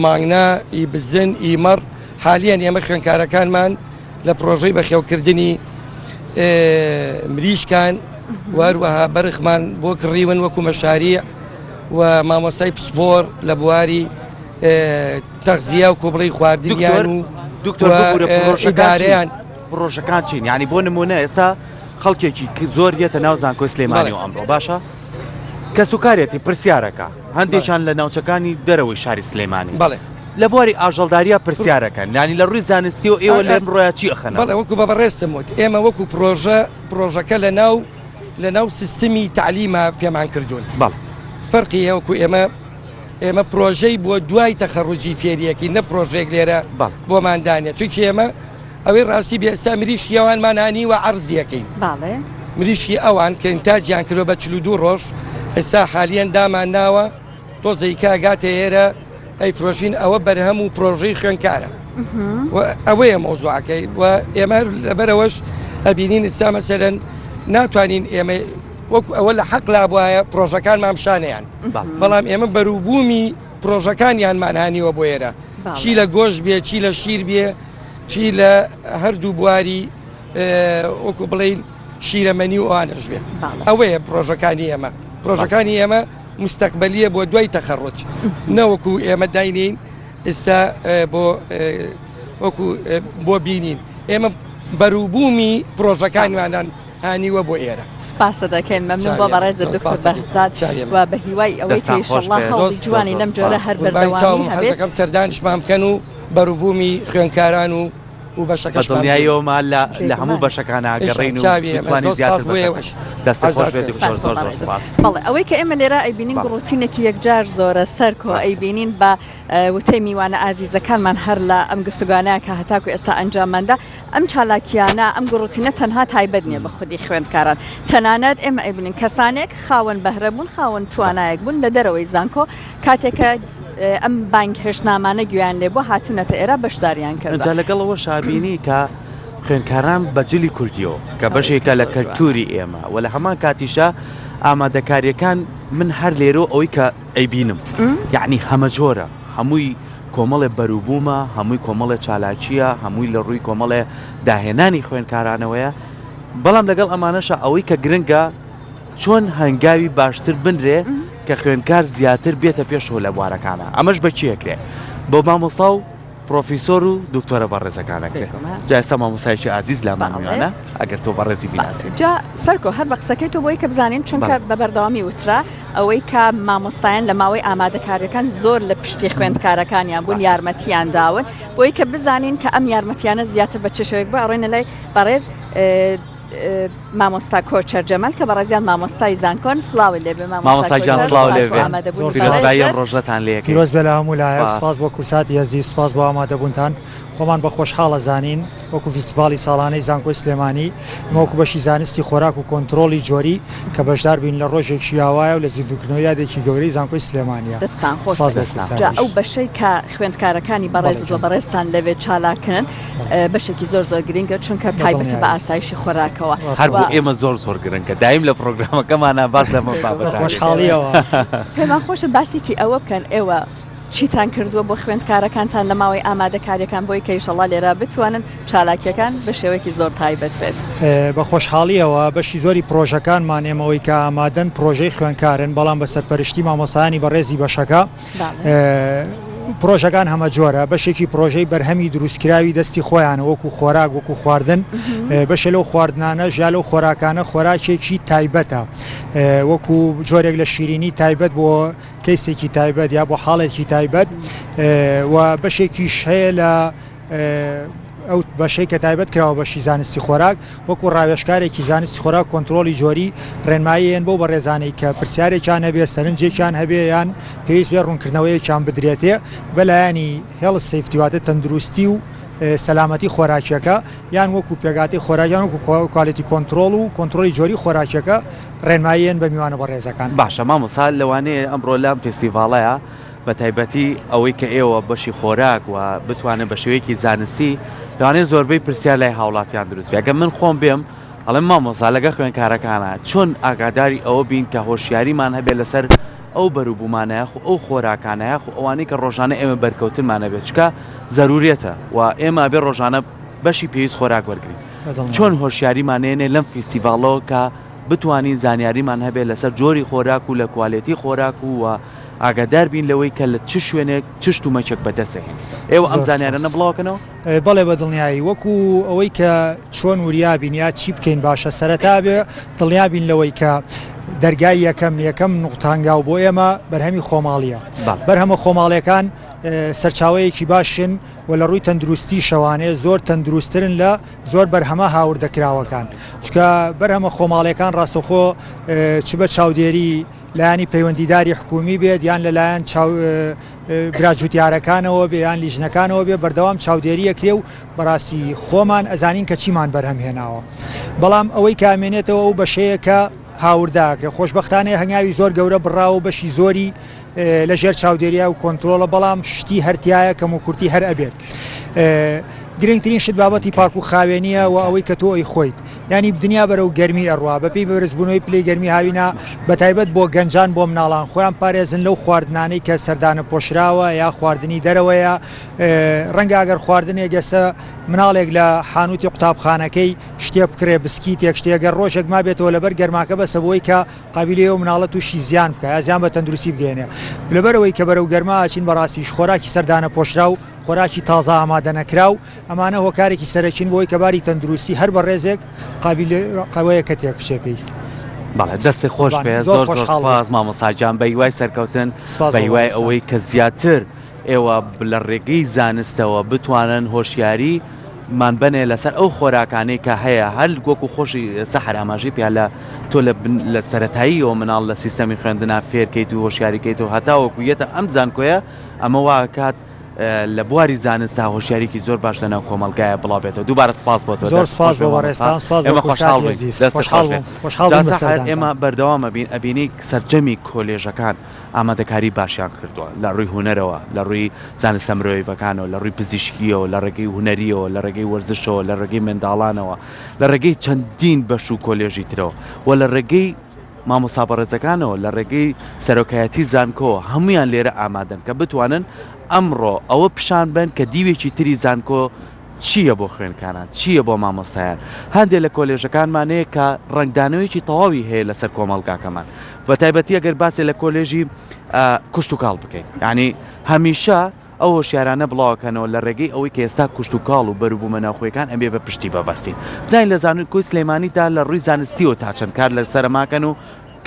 مانگنا بزن ئیمەڕ حالیان ئێمە خوێندکارەکانمان لە پرۆژەی بەخێوکردنی مریشکان وهروەها بەرخمان بۆ کڕیون وەکو مەشاریع و مامۆسای پسپۆر لە بواری تەغزیە و کۆبڵی خواردنیان و ئیدارەیان پرۆژەکان چین یعنی بۆ نمونە ئێستا خەڵکێکی زۆر یێتە ناو زانکۆی سلێمانی و ئەمڕۆ باشە کە سوکارێتی پرسیارەکە هەندێکیان لە ناوچەکانی دەرەوەی شاری سلێمانی لە بواری ئاژەڵداریە پرسیارەکەن ینی لە ڕووی زانستی و ئێوە لەم ڕۆیە چی ئەخەن؟ بەڵێ وەکو بە بەڕێستم وت ئێمە وەکو پرۆژەکە لە ناو سیستمی تعلیمە پێمان کردوون فەرقی هەیە وەکو ئێمە پرۆژەی بۆ دوای تەخەڕوجی فێریەکی نە پرۆژێک لێرە بۆماندانێت چونکی ئێمە ئەوەی ڕاستی بێستا مریشی ئەوانمانانی و عەرزیەکەین مریشی ئەوان کە ئینتاجیان کردو بە 42 ڕۆژ ئێستا حالیان دامان ناوە تۆزەی کاگاتە ئێرە ئەی فرۆژین ئەوە بەرهەم و پرۆژەی خوێندکارە ئەوەیە مۆزوعەکەی و ئێمە لەبەرەوەش ئەبینین ئستا مەسەرەن ناتوانین ئێمە وەکو ئەوە لە حەق لا بواە پرۆژەکان مامشانیان بەڵام ئێمە بەروبوومی پرۆژەکانیانمان هانیوە بۆ ئێرە چی لە گۆشت بێ چی لە شیر بێ چی لە هەردوو بواری وەکو بڵین شیرەمەنی و ئەوانەش بێ ئەوەیە پرۆژەکانی ئێمە مستەقبەلیە بۆ دوای تەخەڕوج نەوەکو ئێمە داینین ئێستا بۆ بینین ئێمە بەروبوومی پرۆژەکانیانان هانیوە بۆ ئێرە سپاسە دەکەین مەمنون بۆ بەڕێزە دکتۆر بەهزاد و بە هیوای ئەوەی ئینشەڵڵا هەوڵی جوانی لەم جۆرە هەر بەردەوامی هەبێت حەزەکەم سەردانیشمان بکەن و بەروبوومی خوێندکاران و بەدڵنیایەوەما لە هەموو بەشەکانە گەڕین و توانی زیاتر دەستە خۆش بێت دکتۆر زۆر سپاس. بەڵێ ئەوەی کە ئێمە لێرە ئەیبینین ڕوتینێکی یەکجار زۆرە سەرکۆ ئەیبینین بە وتەی میوانە ئازیزەکانمان هەر لە ئەم گفتوگانەیە کە هەتاکو ئێستا ئەنجامماندا ئەم چالاکیانە ئەم گڕوتینە تەنها تایبەت نییە بە خودی خوێندکاران تەنانەت ئێمە ئەیبینین کەسانێک خاوەن بەهرەبوون خاوەن توانایەک بوون لە دەرەوەی زانکۆ کاتێکە ئەم بانگ هێشتنامانە گویان لێ بۆ هاتوونەتە ئێرە بەشداریان کرد لەگەڵەوە شابینی کە خوێندکاران بەجلی کوردیەوە کە بەشێکە لە کەلتوری ئێمە و لە هەمان کاتیشە ئامادەکاریەکان من هەر لێرە ئەوەی کە ئەیبینم یعنی هەمە جۆرە هەمووی کۆمەڵێ بەروبوومە هەمووی کۆمەڵە چالاکیە هەمووی لە ڕووی کۆمەڵێ داهێنانی خوێندکارانەوەیە بەڵام لەگەڵ ئەمانەشە ئەوەی کە گرنگە چۆن هەنگاوی باشتر بنرێ کە خوێندکار زیاتر بێتە پێشەوە لە بوارەکانە ئەمەش بە چیەکرێ بۆ مامۆسا و پرۆفیسۆر و دکتۆرە بەڕێزەکانەکرێت جا ئێستا مامۆستایەکی عزیز لامان ئەگەر تۆ بەڕێزی بیناسیت جا سەرکۆ هەر بە قسەکەی تۆ بۆی کە بزانین چونکە بە بەردەوامی وترا ئەوەی کە مامۆستایان لە ماوەی ئامادەکاریەکان زۆر لە پشتی خوێندکارەکانیان بوون یارمەتیان داون بۆی کە بزانین کە ئەم یارمەتیانە زیاتر بە چ شێوەیەک بە ئەڕێنە لای بەڕێز مامۆستا کۆچەر جەمەل کە بەڕێزیان مامۆستای زانکۆن سڵاوی لێبێ مامۆستا جان سڵاو لێبێ پیرۆزبایی ڕۆژەتان لێ پیرۆز بێ لە هەموو لایەک سپاس بۆ کورساتی هەزی سپاس بۆ ئامادەبوونتان خۆمان بە خۆشحاڵە زانین وەکو فیستیڤاڵی ساڵانەی زانکۆی سلێمانی وەکو بەشی زانستی خۆراک و کۆنتترۆلی جۆری کە بەشدار بین لە ڕۆژێکی یاوایە و لە زیندوکردنەوەی یادێکی گەورەی زانکۆی سلێمانیە دەستان خۆش ئەو بەشەی کە خوێندکارەکانی بەڕێز بە بەڕێستان لەوێت چالاکردن بەشێکی زۆر زۆر گرنگە چونکە تایبەتە بە ئاسایشی خۆراکەوە هەر بۆ ئێمە زۆر گرنگە دایم لە پرۆگرامەکەمانە باس لەمە بابەت خۆشحاڵیەوە پێمان خۆشە باسیکی ئەوە بکەن ئێوە چیتان کردووە بۆ خوێندکارەکانتان لە ماوەی ئامادەکاریەکان بۆی کە ئیشەڵا لێرە بتوانن چالاکیەکان بە شێوەیەکی زۆر تایبەت بێت بە خۆشحاڵیەوە بەشی زۆری پرۆژەکانمان ئێمەوەی کە ئامادەن پرۆژەی خوێندکارن بەڵام بە سەرپەرشتی مامۆسایانی بەڕێزی بەشەکە پرۆژەکان هەمە جۆرە بەشێکی پرۆژەی بەرهەمی دروستکراوی دەستی خۆیان وەکو خۆراک وەکو خواردن بەشە لەو خواردنانە ژیا لەو خۆراکانە خۆراکێکی تایبەتە وەکو جۆرێک لە شیرینی تایبەت بۆ کەیسێکی تایبەت یا بۆ حاڵێکی تایبەت و بەشێکیش هەیە لە ئەو بەشەی کە تایبەت کراوە بەشی زانستی خۆراک وەکو ڕاوێژکارێکی زانستی خۆراک کۆنتترۆلی جۆری ڕێنماییان بۆ بە ڕێزانەی کە پرسیارێکیان هەبێ سەرنجێکیان هەبێ یان پێویست بێ ڕوونکردنەوەیەکیان بدرێتێ بەلایانی هێڵ سیفتیواتە تەندروستی و سەلامەتی خۆراکیەکە یان وەکو پێگاتی خۆراکیان وەکو کوالیتی کۆنتترۆل و کۆنتترۆلی جۆری خۆراکیەکە ڕێنماییان بە میوانە بە ڕێزەکان باشە مامۆستا لەوانەیە ئەمڕۆ لام فستیڤاڵەیە بە تایبەتی ئەوەی کە ئێوە بەشی خۆراک و بتوانێت بە شێوەیەکی زانستی لەوانەیە زۆربەی پرسیار لای هاوڵاتیان دروست بێ ئەگەر من خۆم بێم ئەڵێم مامۆستا لەگە خوێندکارەکانە چۆن ئاگاداری ئەوە بین کە هۆشیاریمان هەبێت لەسەر ئەو بەروبوومانەیە خو ئەو خۆراکانەیە خو ئەوانەی کە ڕۆژانە ئێمە بەرکەوتنمانە بێت چکە زەرورێتە و ئێمە بێ ڕۆژانە بەشی پێویست خۆراک وەرگین چۆن هۆشیاریمانێنێ لەم فیستیڤاڵەوە کە بتوانین زانیاریمان هەبێت لەسەر جۆری خۆراک و لە کوالێتی خۆراک و ئاگادار بین لەوەی کە لە چ شوێنێک چ شتومەچێک بەدەسەهێن ئێوە ئەم زانیارانە بڵاوکەنەوە بەڵێ بە دڵنیایی وەکو ئەوەی کە چۆن وریابین یا چی بکەین باشە سەرەتا بێ دڵنیابین لەوەی کە دەرگای یەکەم نوقتانگاو بۆ ئێمە بەرهەمی خۆماڵیە بەرهەمە خۆماڵیەکان سەرچاوەیەکی باشن و لە ڕووی تەندروستی شەوانەیە زۆر تەندروستترن لە زۆر بەرهەمە هاوردەکراوەکان چکە بەرهەمە خۆماڵیەکان ڕاستەخۆ چ بە چاودێری لایانی پەیوەندیداری حکومی بێت یان لەلایەن براجوتیارەکانەوە بێ یان لیژنەکانەوە بێ بەردەوام چاودێریەکرێ و بەڕاستی خۆمان ئەزانین کە چیمان بەرهەم هێناوە بەڵام ئەوەی کامێنێتەوە ئەو بەشەیەکە هاورداکرێ خۆشببختانەیە هەنگاوی زۆر گەورە بڕاو بەشی زۆری لە ژێر چاودێریە و کۆنتترۆلە بەڵام شتی هەرتایە کەم و کورتی هەر ئەبێت گرنگترین شت بابەتی پاک و خاوێنیە و ئەوەی کە تۆ ئەی خۆیت ینی دنیا بەرەو گەرمی ئەڕوا بەپی بەرزبوونەوەی پلەی گەرمی هاوینە بەتایبەت بۆ گەنجان بۆ مناڵان خۆیان پارێزن لەو خواردنانەی کە سەردانە پۆشراوە یا خواردنی دەرەوەیە ڕەنگە ئەگەر خواردنێک گەستە مناڵێک لە حانوتی قوتابخانەکەی شتێ بکرێ بسکیتێک شتێگەر ڕۆژێک ما بێتەوە لەبەر گەرماکە بەسە بۆی کە قابلیە و مناڵەت تووشی زیان بکە زیان بە تەندروستی بگەێنێ لەبەرەوەی کە بەرەو گەرما ئاچین بەڕاستیش خۆراکی سەردانە پۆشرا و خۆراکی تازە ئامادە نەکرا و ئەمانە هۆکارێکی سەرەکین بۆی کە باری تەندروستی هەر بە ڕێزێک قەوەیە کە تێک بچێپی بەڵێ دەستی خۆش پێ زۆر زۆر سپاس مامۆساجان بە هیوای سەرکەوتن بە هیوای ئەوەی کە زیاتر ئێوە لە ڕێگەی زانستەوە بتوانن هۆشیاری مان بنێ لەسەر ئەو خۆراکانەی کە هەیە هەر وەکو خۆشی سەحر ئاماژەی پێ لە تۆ لە سەرەتاییەوە مناڵ لە سیستەمی خوێندنا فێرکەیت و هۆشیاریکەیت و هەتاوەکو یەتە ئەم زانکۆیە ئەمە وا کات لە بواری زانستا هۆشیارێکی زۆر باش لەناو کۆمەلگایە بڵاوێتەوە دووبارە سپاس بۆ تۆ زۆر سپاس بۆ وەڕێستان سپاس ئێمە خۆشحاڵ ئێمە بەردەوامە بین ئەبینی سەرجەمی کۆلێژەکان ئامادەکاری باشیان کردووە لە ڕووی هوەرەوە لە ڕووی زانستە مرۆڤەکانەوە لە ڕووی پزیشکیەوە لە ڕێگەی هوەریەوە لە ڕێگەی وەرزشەوە لە ڕێگەی منداڵانەوە لە ڕێگەی چەندین بەش و کۆلێژی ترەوە و لە ڕێگەی مامۆستا بەڕێزەکانەوە لە ڕێگەی سەرۆکایەتی زانکۆ هەمویان لێرە ئامادەن کە بتوانن ئەمڕۆ ئەوە پیشان بن کە دیوێکی تری زانکۆ چییە بۆ خوێنکانان چییە بۆ مامۆستایان هەندێک لە کۆلێژەکانمانەیە کە ڕنگدانەوەیکی تەواوی هەیە لەسەر کۆمەڵگاکەمان بە تایبەتی ئەگەر باسی لە کۆلێژی کوشت و کاڵ بکەین یعنی هەمیشە ئەو هۆشیارانە بڵاوکەنەوە لە ڕێگەی ئەوەی کە ئێستا کوشت و کاڵ و بەروبوومە ناوخۆیەکان ئەمێ بە پشتی بەبەستین جای لە زانکۆی سلێمانیدا لە ڕووی زانستیەوە تا چەند کار لە سەرماکەن و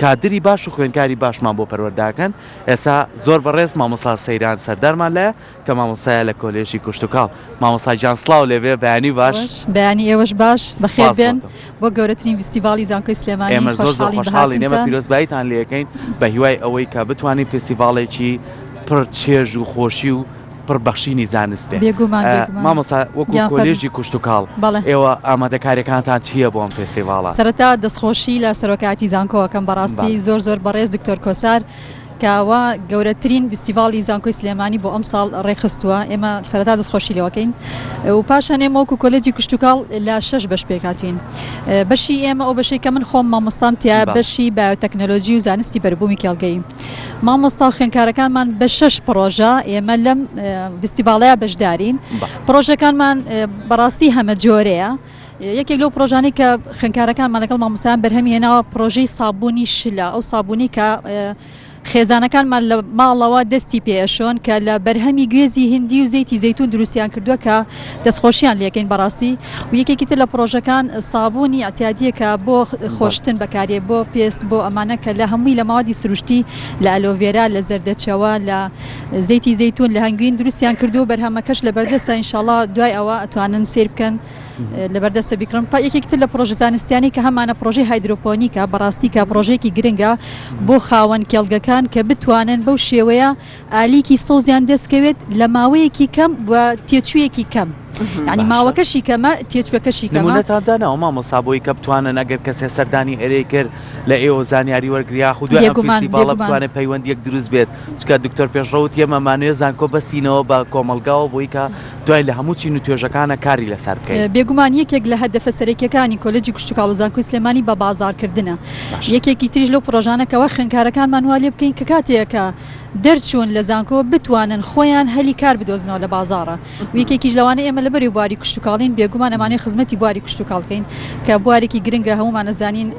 کادری باش و خوێنکاری باشمان بۆ پەروەرداکەن ئێستا زۆر بەڕێز مامۆستا سەیران سەردارمان لایە کە مامۆستایە لە کۆلێژی کوشت و کاڵ مامۆستا جان سڵاو لێوێ بەیانی باش بەیانی ئێوەش باش بەخێر بێن بۆ گەورەترین فستیڤاڵی زانکۆی سلێمانی ئێمە زۆر خۆشحاڵین ئێمە پیرۆزباییتان لێەکەین بە هیوای ئەوەی کە بتوانین فستیڤاڵێکی پڕ چێژ و خۆشی و پڕبەخشینی زانست بێ مامۆستا وەکو کۆلێژی کوشت و کاڵ ئێوە ئامادەکاریەکانتان چییە بۆ ئەم فستیڤاڵە؟ سەرەتا دەستخۆشی لە سەرۆکاتی زانکۆەکەم بەڕاستی زۆر بەڕێز دکتۆر کۆسار کاوە گەورەترین فستیڤاڵی زانکۆی سلێمانی بۆ ئەم ساڵ ڕێخستووە ئێمە سەرەتا دەستخۆشی لەوەکەین و پاشان ئێمە وەکو کۆلێجی کوشت و کاڵ لە 6 بەش پێکاتوین بەشی ئێمە ئەو بەشەی کە من خۆم مامۆستام تیا بەشی بایۆتەکنۆلۆژی و زانستی بەربوومی کێڵگەی مامۆستا و خوێنکارەکانمان بە 6 پرۆژە ئێمە لەم فستیڤاڵەیە بەشدارین پرۆژەکانمان بەڕاستی هەمە جۆرەیە یەکێک لەو پرۆژانەی کە خوێنکارەکانمان لەگەڵ مامۆستایان بەرهەمی هێناوە پرۆژەی سابوونی شلە ئەو سابوونی کە خێزانەکانمان لە ماڵەوە دەستی پێشۆن کە لە بەرهەمی گوێزی هندی و زەیتی زەیتون دروستیان کردووە کە دەستخۆشیان لەکەین بەڕاستی و یەکێکی تر لە پرۆژەکان سابوونی ئەتیادیە کە بۆ خۆشتن بەکارێ بۆ پێست بۆ ئەمانە کە لە هەمووی لە ماوەدی سروشتی لە ئەلۆڤێرا لە زەردەچەوە لە زەیتی زەیتون لە هەنگوین دروستیان کردو بەرهەمەکەش لە بەردەستە ئینشاءڵڵا دوای ئەوە ئەتوانن سیر بکەن لە بەردەستە بیکڕن یەکێک تر لە پرۆژە زانستیانی کە هەمانە پرۆژەی هایدرۆپۆنیکە بەڕاستی کە پرۆژێکی گرنگە بۆ خاوەن کێڵگەکان کە بتوانن بەو شێوەیە ئالیکی سەوزیان دەستکەوێت لە ماوەیەکی کەم و تێچوویەکی کەم ینی ماوەکەشی کەمە تێچوەکەشی نمونەتاندانەوە مامۆستا بۆی کە بتوانن ئەگەر کەسێ سەردانی ئەرێ کرد لە ئێوە زانیاری وەرگریا خودی فستیڤاڵە بتوانێت پەیوەندیەک دروست بێت چکە دکتۆر پێشڕەوت ئێمەمانوێ زانکۆ بەستینەوە بە کۆمەلگاوە بۆی کە دوای لە هەموو چین و توێژەکانە کاری لەسەر بکەین بێگومان یەکێک لە هەدەفە سەرەکیەکانی کۆلێجی کوشت و کاڵ و زانکۆی سلێمانی بە بازارکردنە یەکێکی تریش لەو پرۆژانەکەوە خوێنکارەکانمان وا لێ بکەین کە کاتێکە دەرچوون لە زانکۆ بتوانن خۆیان هەلی کار بدۆزنەوە لە بازارە و یەکێکیش لەوانە ئێمە لەبەری بواری کوشت و کاڵین بێگومان ئەمانەی خزمەتی بواری کوشت و کاڵکەین کە بوارێکی گرنگە هەمومان ئەزانین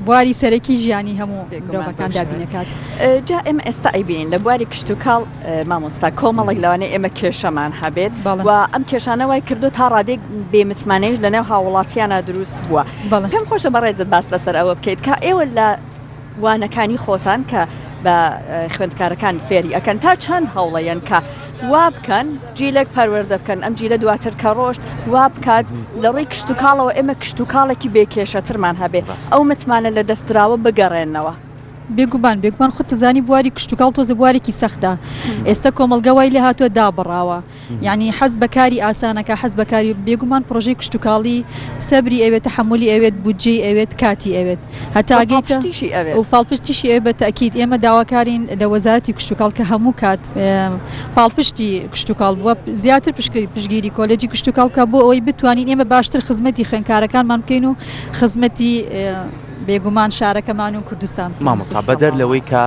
بواری سەرەکی ژیانی هەموو مرۆڤەکان دابینەکات جا ئێمە ئێستا ئەیبین لە بواری کشت و کاڵ مامۆستا کۆمەڵێک لەوانەیە ئێمە کێشەمان هەبێت و ئەم کێشانەوەی کردو تا ڕادێک بێمتمانەیش لەنێو هاوڵاتیانە دروست بووە پێم خۆشە بەڕێزت باس لەسەر ئەوە بکەیت کە ئێوە لە وانەکانی خۆتان کە بە خوێندکارەکان فێری ئەکەن تا چەند هەوڵەیەن کە وا بکەن جیلێک پەروەردە بکەن ئەم جیلە دواتر کە ڕۆشت وا بکات لە ڕووی کشت و کاڵەوە ئێمە کشت و کاڵێکی بێکێشەترمان هەبێ ئەو متمانە لە دەستراوە بگەڕێنەوە بێگومان خۆت تزانی بواری کشت و کاڵ تۆزە بوارێکی سەختە ئێستا کۆمەڵگەوای لێ هاتووە دابڕاوە یعنی حەز بەکاری ئاسانەکە حەز بەکاری بێگومان پرۆژەی کشت و کاڵی سەبری ئەوێت تەحملی ئەوێت بودجەی ئەوێت کاتی ئەوێت هەتاگەیتە و پاڵپشتیشی ئەوێ بە تەکید ئێمە داواکارین لە وەزارەتی کشت و کاڵ کە هەموو کات پاڵپشتی کشت و کاڵ بووە زیاتر پشگیری کۆلێجی کشت و کاڵ کە بۆ ئەوەی بتوانین ئێمە باشتر خزمەتی خوێنکارەکانمان بکەین و خزمەتی بێگومان شارەکەمان و کوردستان مامۆستا بەدەر لەوەی کە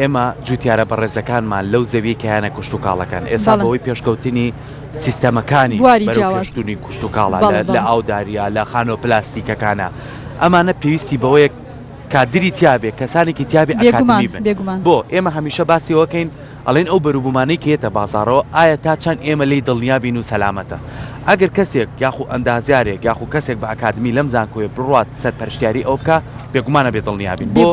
ئێمە جوتیارە بەڕێزەکانمان لەو زەوی کەیانە کوشت و کاڵەکان ئێستا بەوەی پێشکەوتنی سیستەمەکانی بەرەوپێشتنی کوشت و کاڵە لە ئاوداریە لە خانۆ پلاستیکەکانە ئەمانە پێویستی بەوەیە کادری تیابێ کەسانێکی تیابێ ئەکادمی بن بۆ ئێمە هەمیشە باسی ئەوەکەین ئەڵێن ئەو بەروبوومانەی کە هێتە بازارەوە ئایا تا چەند ئێمە لی دڵنیابین و سەلامەتە ئەگەر کەسێک یاخو ئەندازیارێک یاخو کەسێک بە ئەکادمی لەم زانکۆیە بڕات سەرپەرشتیاری ئەو بکە بێگومانە بێ دڵنیابین بۆ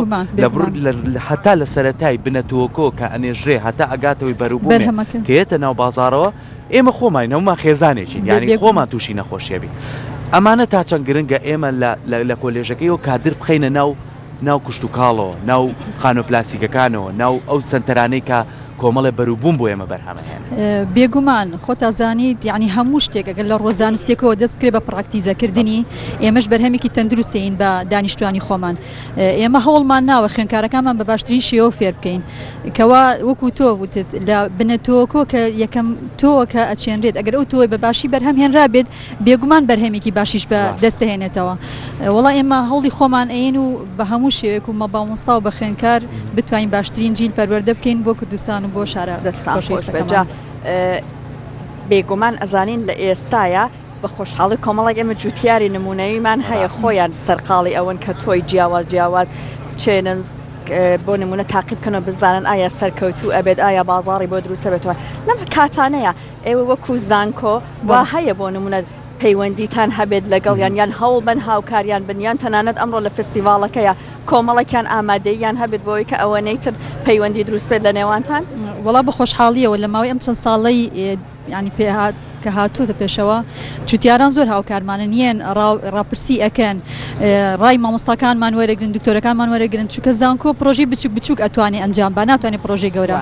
هەتا لە سەرەتای بنەتۆکۆ کە ئەنێژرێ هەتا ئەگاتەوەی بەروبوومێ کە هێتە ناو بازارەوە ئێمە خۆمان نەوما خێزانێکی یعنی خۆمان تووشی نەخۆشیێبی ئەمانە تا چەند گرنگە ئێمە لە کۆلێژەکەیەوە کادر بخەینە ناو کوشت و کاڵەوە ناو خانۆ پلاسیکەکانەوە ناو ئەو سنتەرانەی کە کۆمەڵە بەروبووم بۆ ئێمە بەرهەمەهێن بێگومان خۆت ئازانیت یعنی هەموو شتێک ئەگەر لە ڕۆزانستێکەوە دەست بکرێ بە پراکتیزەکردنی ئێمەش بەرهەمێکی تەندروستین بە دانیشتوانی خۆمان ئێمە هەوڵمان ناوە خوێنکارەکانمان بە باشترین شێوە فێر بکەین کەوا وەکو تۆ وتت لە بنەتۆکۆ کە یەکەم تۆوە کە ئەچێنرێت ئەگەر ئەو تۆی بە باشی بەرهەم هێنرا بێت بێگومان بەرهەمێکی باشیش بە دەستەهێنێتەوە وڵا ئێمە هەوڵی خۆمان ئەین و بە هەموو شێوەیەک و مەبامۆستا و بە خوێنکار بتوانین باشترین جیل پەروەردە بکەین بۆ کوردستان و بۆ شارە دەستانخۆشبەجا بێگومان ئەزانین لە ئێستاە بە خۆشحاڵی کۆمەڵێک ئێمە جوتیاری نمونەویمان هەیە خۆیان سەرقاڵی ئەوەن کە تۆی جیاواز چێنن بۆ نمونە تاقیب بکەنەوە بزانن ئایا سەرکەوتو ئەبێت ئایا بازاڕی بۆ دروستە بێتەوە لەم کاتانەیە ئێوە وەکو زانکۆ وا هەیە بۆ نمونە پەیوەندیتان هەبێت لەگەڵ یان هەوڵ بن هاوکاریان بنیان تەنانەت ئەمڕۆ لە فستیڤالەکەیە کۆمەڵێکیان ئامادەیان هەبێت بۆی کە ئەوەنەی تر پەیوەندی دروست بێت لە نێوانتان وڵا بە خۆشحاڵیەوە لە ماوەی ئەم چەند ساڵەی ینی پێهات کە هاتووتە پێشەوە جوتیاران زۆر هاوکارمانن یەن ڕاپرسی ئەکەن ڕای مامۆستاکانمان وەرەگرن دکتۆرەکانمان وەرەگرن چونکە زانکۆ پرۆژی بچوک بچوک ئەتوانێ ئەنجام با ناتوانێت پرۆژەی گەورە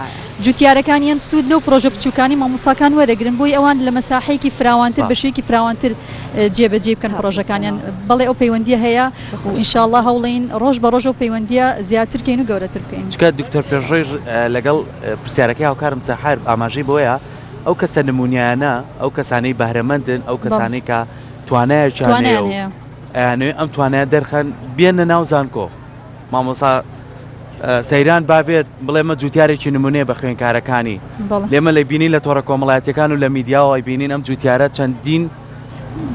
جوتیارەکانیان سوود لەو پرۆژە بچووکانی مامۆستاکان وەرەگرن بۆی ئەوان لە مەساحەیەکی فراوانتر بەشێکی فراوانتر جێبەجێ بکەن پرۆژەکانیان بەڵێ ئەو پەیوەندیە هەیە و ئینشاءالله هەوڵین ڕۆژ بە ڕۆژ ئەو پەیوەندیە زیاترکەین و گەورەتر بکەین چکە دکتۆر پێشڕێژ لەگەڵ پرسیارەکەی هاوکارم سەحار ئاماژەی بۆیە ئەو کەسە نمونیانە ئەو کەسانەی بەهرەمەندن ئەو کەسانەی کە توانایەکیان هەیە ئەم توانایە دەرخەن بێنە ناو زانکۆ مامۆستا سەیران بابێت بڵێمە جوتیارێکی نمونەیە بە خوێنکارەکانی لێمە لە بینی لە تۆڕە کۆمەڵایەتەکان و لە میدیاوای بینین ئەم جوتیارە چەندین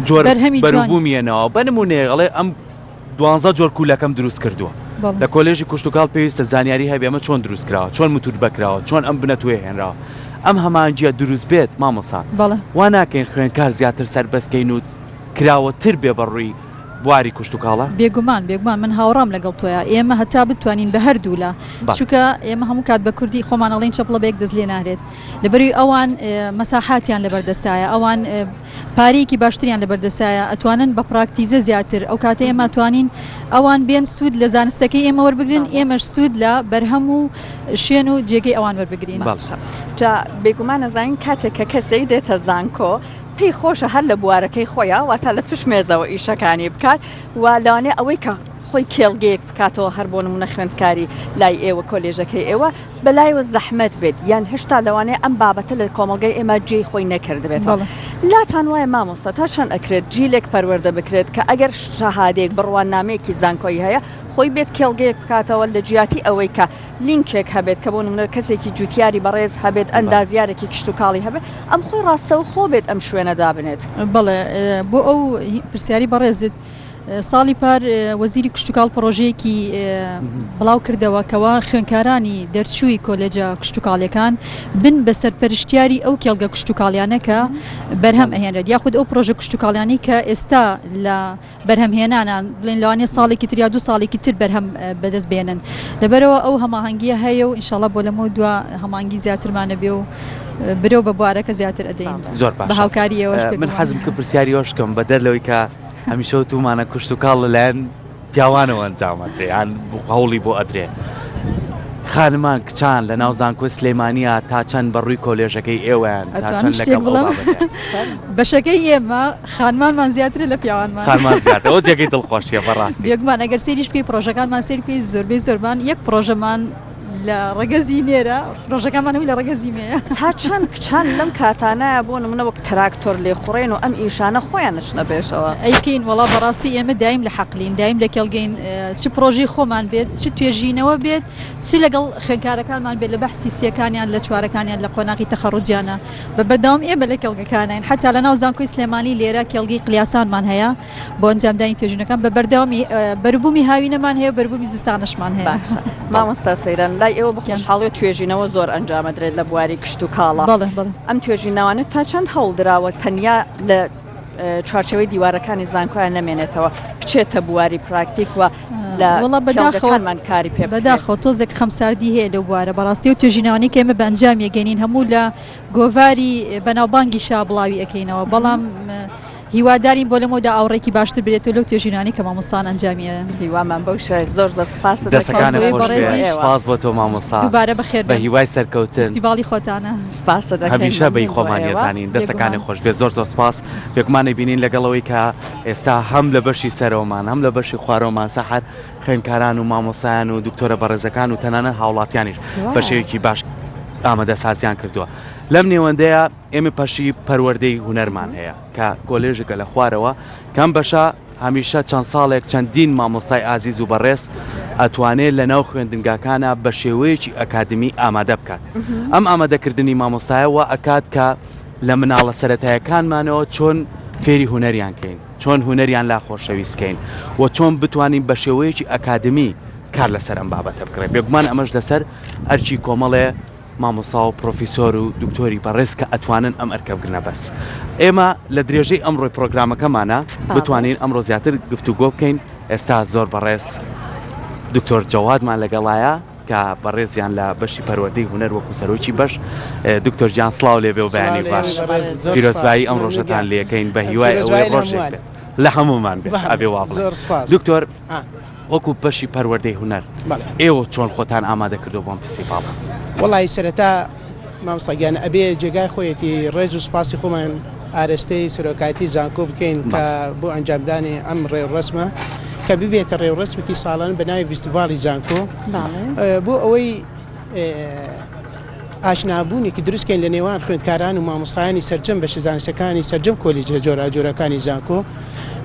جۆر بەروبوومیەنەوە بە نمونەیە ئەڵێ ئەم 12 جۆر کوولەکەم دروست کردووە لە کۆلێژی کوشتتوکاڵ پێویستە زانیاری هەبێ ئەمە چۆن دروست کراوە چۆن متور بکراوە چۆن ئەم بنەتوێ هێنراوە ئەم هەمانجیە دروست بێت مامۆسا وا ناکەین خوێنکار زیاتر سەربەستکەین و کراوەتر بێ بەڕووی بواری کوشتتوکاڵە بێگومان من هاوڕام لەگەڵ تۆیە ئێمە هەتا بتوانین بە هەردوو لە چونکە ئێمە هەموو کات بە کوردی خۆمانەڵین چەپڵە بەیەک دەست لێ نارێت لەبەروی ئەوان مەساحاتیان لەبەردەستایە ئەوان پارەیەکی باشتریان لەبەردەستایە ئەتوانن بە پراکتیزە زیاتر ئەو کاتە ئێمە توانین ئەوان بێن سوود لە زانستەکەی ئێمە وەربگرن ئێمەش سوود لە بەرهەم و شوێن و جێگەی ئەوان وەربگرین جا بێگومان نەزانین کاتێک کە کەسەی دێتە زانکۆ پێی خۆشە هەر لە بوارەکەی خۆیان واتە لە پشت مێزەوە ئیشەکانی بکات و لەوانێ ئەوەی کە خۆی کێڵگەیەک بکاتەوە هەر بۆ نمونە خوێندکاری لای ئێوە کۆلێژەکەی ئێوە بەلایەوە زەحمەت بێت یان هێشتا لەوانێ ئەم بابەتە لە کۆمەلگەی ئێمە جێی خۆی نەکردبێتەوە لاتان وایە مامۆستا تا چەند ئەکرێت جیلێک پەروەردە بکرێت کە ئەگەر شەهادەیەک بڕواننامەیەکی زانکۆیی هەیە خۆی بێت کێڵگەیەک بکاتەوە لە جیاتی ئەوەی کە لینکێک هەبێت کە بۆ نمونە کەسێکی جوتیاری بەڕێز هەبێت ئەندازیارێکی کشتتوکاڵی هەبێت ئەم خۆی ڕاستەوە خۆ بێت ئەم شوێنە دابنێت بەڵێ بۆ ئەو پرسیاری بەڕێزت ساڵی پار وەزیری کشتتوکاڵ پرۆژەیەکی بڵاو کردەوە کەوا خوێنکارانی دەرچووی کۆلێجە کشتتوکاڵیەکان بن بە سەرپەرشتیاری ئەو کێڵگە کشتتوکاڵیانەکە بەرهەم ئەهێنرێت یاخود ئەو پرۆژە کشتتوکاڵیانی کە ئێستا لە بەرهەمهێنانان بڵێن لەوانێ ساڵێکی تر یا 2 ساڵێکی تر بەرهەم بەدەست بێنن لەبەرەوە ئەو هەماهەنگیە هەیە و ئینشاءالله بۆ لەمە دووە هەماهەنگی زیاترمانە بێ و برەو بە بوارەکە زیاتر ئەدەین زۆر باش بە هاوکاریەوەش من حەزم کە پرسیاریەوەشکەم بە دەرلەوەی کە هەمیشە تومانە کوشتتوکاڵ لەلایەن پیاوانەوە ئەنجامەدرێ یان هەوڵی بۆ ئەدرێ خانمان کچان لە ناو زانکۆ سلێمانیە تا چەند بەڕووی کۆلێژەکەی ئێوەیان بەشەکەی ئێمە خانمانمان زیاتر لە پیاوانمان خانمان زیاتر ئەو جێگەی دڵخۆشیە بەڕاستی یەکمان ئەگەر سێریش پێی پرۆژەکانمان سێر پێی زۆربەی زۆربان یەک پرۆژەمان لە ڕگەزی نێرە ڕۆژەکانمانەوەی لە ڕگەزی مەیە تا چەند کچان لەم کاتانایە بۆ نمونە وەک تراکتۆر لێ خوڕێن و ئەم ئیشانە خۆیان نشنە پێشەوە ئەیکەین وڵا بەڕاستی ئێمە دایم لە حەقلین دایم لە کێڵگەین چ پرۆژەی خۆمان بێت چ توێژینەوە بێت چ لەگەڵ خوێنکارەکانمان بێت لە بەحسی سیەکانیان لە چوارەکانیان لە قۆناغی تەخەڕوجیانە بە بەردەوام ئێمە لە کێڵگەکانین حتا لە ناو زانکۆی سلێمانی لێرە کێڵگەی قلیاسانمان هەیە بۆ ئەنجامدانی توێژینەکان بە بەردەوامی بەربوومی هاوینەمان هەیە بەربوومی زستانشمان هەیە مامۆستا سەیران لای ئێوە بخۆشحاڵی توێژینەوە زۆر ئەنجامەدرێت لە بواری کشتتوکاڵە ئەم توێژینەوانە تا چەند هەوڵدراوە تەنیا لە چوارچەوەی دیوارەکانی زانکۆیان نەمێنێتەوە بچێتە بواری پراکتیک وە وڵا بەداخەوەمان کاری پێ بەداخەوە تۆزێک خەمساردی هەیە لەو بوارە بەڕاستی و توێژینەوەی کە ئێمە بە ئەنجام یەگەنین هەموو لە گۆڤاری بەناوبانگی شابڵاوی ئەەکەینەوە بەڵام هیوادارین بۆ لەمەدا ئاوڕێکی باشتر برێتەوە لەو توێژینانی کە مامۆستان ئەنجامیە هیوامان بەو شێ زۆر سپاس سپاس بۆ تۆ مامۆستا دووبارە بەخێر بە هیوای سەرکەوتن فستیڤاڵی خۆتانە سپاس دەکەین هەمیشە بەی خۆمانی زانین دەستەکانی خۆش بێت زۆر سپاس پێکمانی بینین لەگەڵەوەی کە ئێستا هەم لە بەشی سەرەوەمان هەم لە بەشی خوارەوەمان سەحەر خوێنکاران و مامۆسایان و دکتۆرە بەڕێزەکان و تەنانە هاوڵاتیانیش بەشەیەکی باش ئامادە سازیان کردووە لەم نێوەندەیە ئێمە پەشی پەروەردەی هونەرمان هەیە کە کۆلێژێکە لە خوارەوە کەم بەشە هەمیشە چەند ساڵێک چەندین مامۆستای ئازیز و بەڕێز ئەتوانێت لە ناو خوێندنگاکانە بە شێوەیەکی ئەکادمی ئامادە بکات ئەم ئامادەکردنی مامۆستایەوە ئەکات کە لە مناڵە سەرەتایەکانمانەوە چۆن فێری هونەریان کەین چۆن هونەریان لا خۆشەویستکەین و چۆن بتوانین بە شێوەیەکی ئەکادمی کار لەسەر ئەم بابەتە بکڕێت بێگومان ئەمەش لەسەر ئەرچی کۆمەڵێ مامۆسا و پرۆفیسۆر و دکتۆری بەڕێز کە ئەتوانن ئەم ئەرکە بگرنە بەس ئێمە لە درێژەی ئەمڕۆی پرۆگرامەکەمانە بتوانین ئەمڕۆ زیاتر گفتوگۆ بکەین ئێستا زۆر بەڕێز دکتۆر جەوادمان لەگەڵایە کە بەڕێزیان لە بەشی پەروەردەی هونەر وەکو سەرۆکی بەش دکتۆر جیان سڵاو لێبێ و بەیانی باش پیرۆزبایی ئەم ڕۆژەتان لێەکەین بە هیوای ئەوەی ڕۆژێک لە هەمومان بێت ئەبێ وا دکتۆر وەکو بەشی پەروەردەی هونەر ئێوە چۆن خۆتان ئامادە کردو بۆم فستیڤاڵە؟ وڵی سەرەتا مامۆستاگیان ئەبێ جێگای خۆیەتی ڕێز و سپاسی خۆمان ئارەستەی سەرۆکایەتی زانکۆ بکەین کە بۆ ئەنجامدانی ئەم ڕێوڕسمە کە ببێتە ڕێوڕسمێکی ساڵان بە ناوی فستیڤاڵی زانکۆ بۆ ئەوەی ئاشنابوونێکی دروستکەین لە نێوان خوێندکاران و مامۆستایانی سەرجەم بەشە زانستەکانی سەرجەم کۆلیجە جۆراجۆرەکانی زانکۆ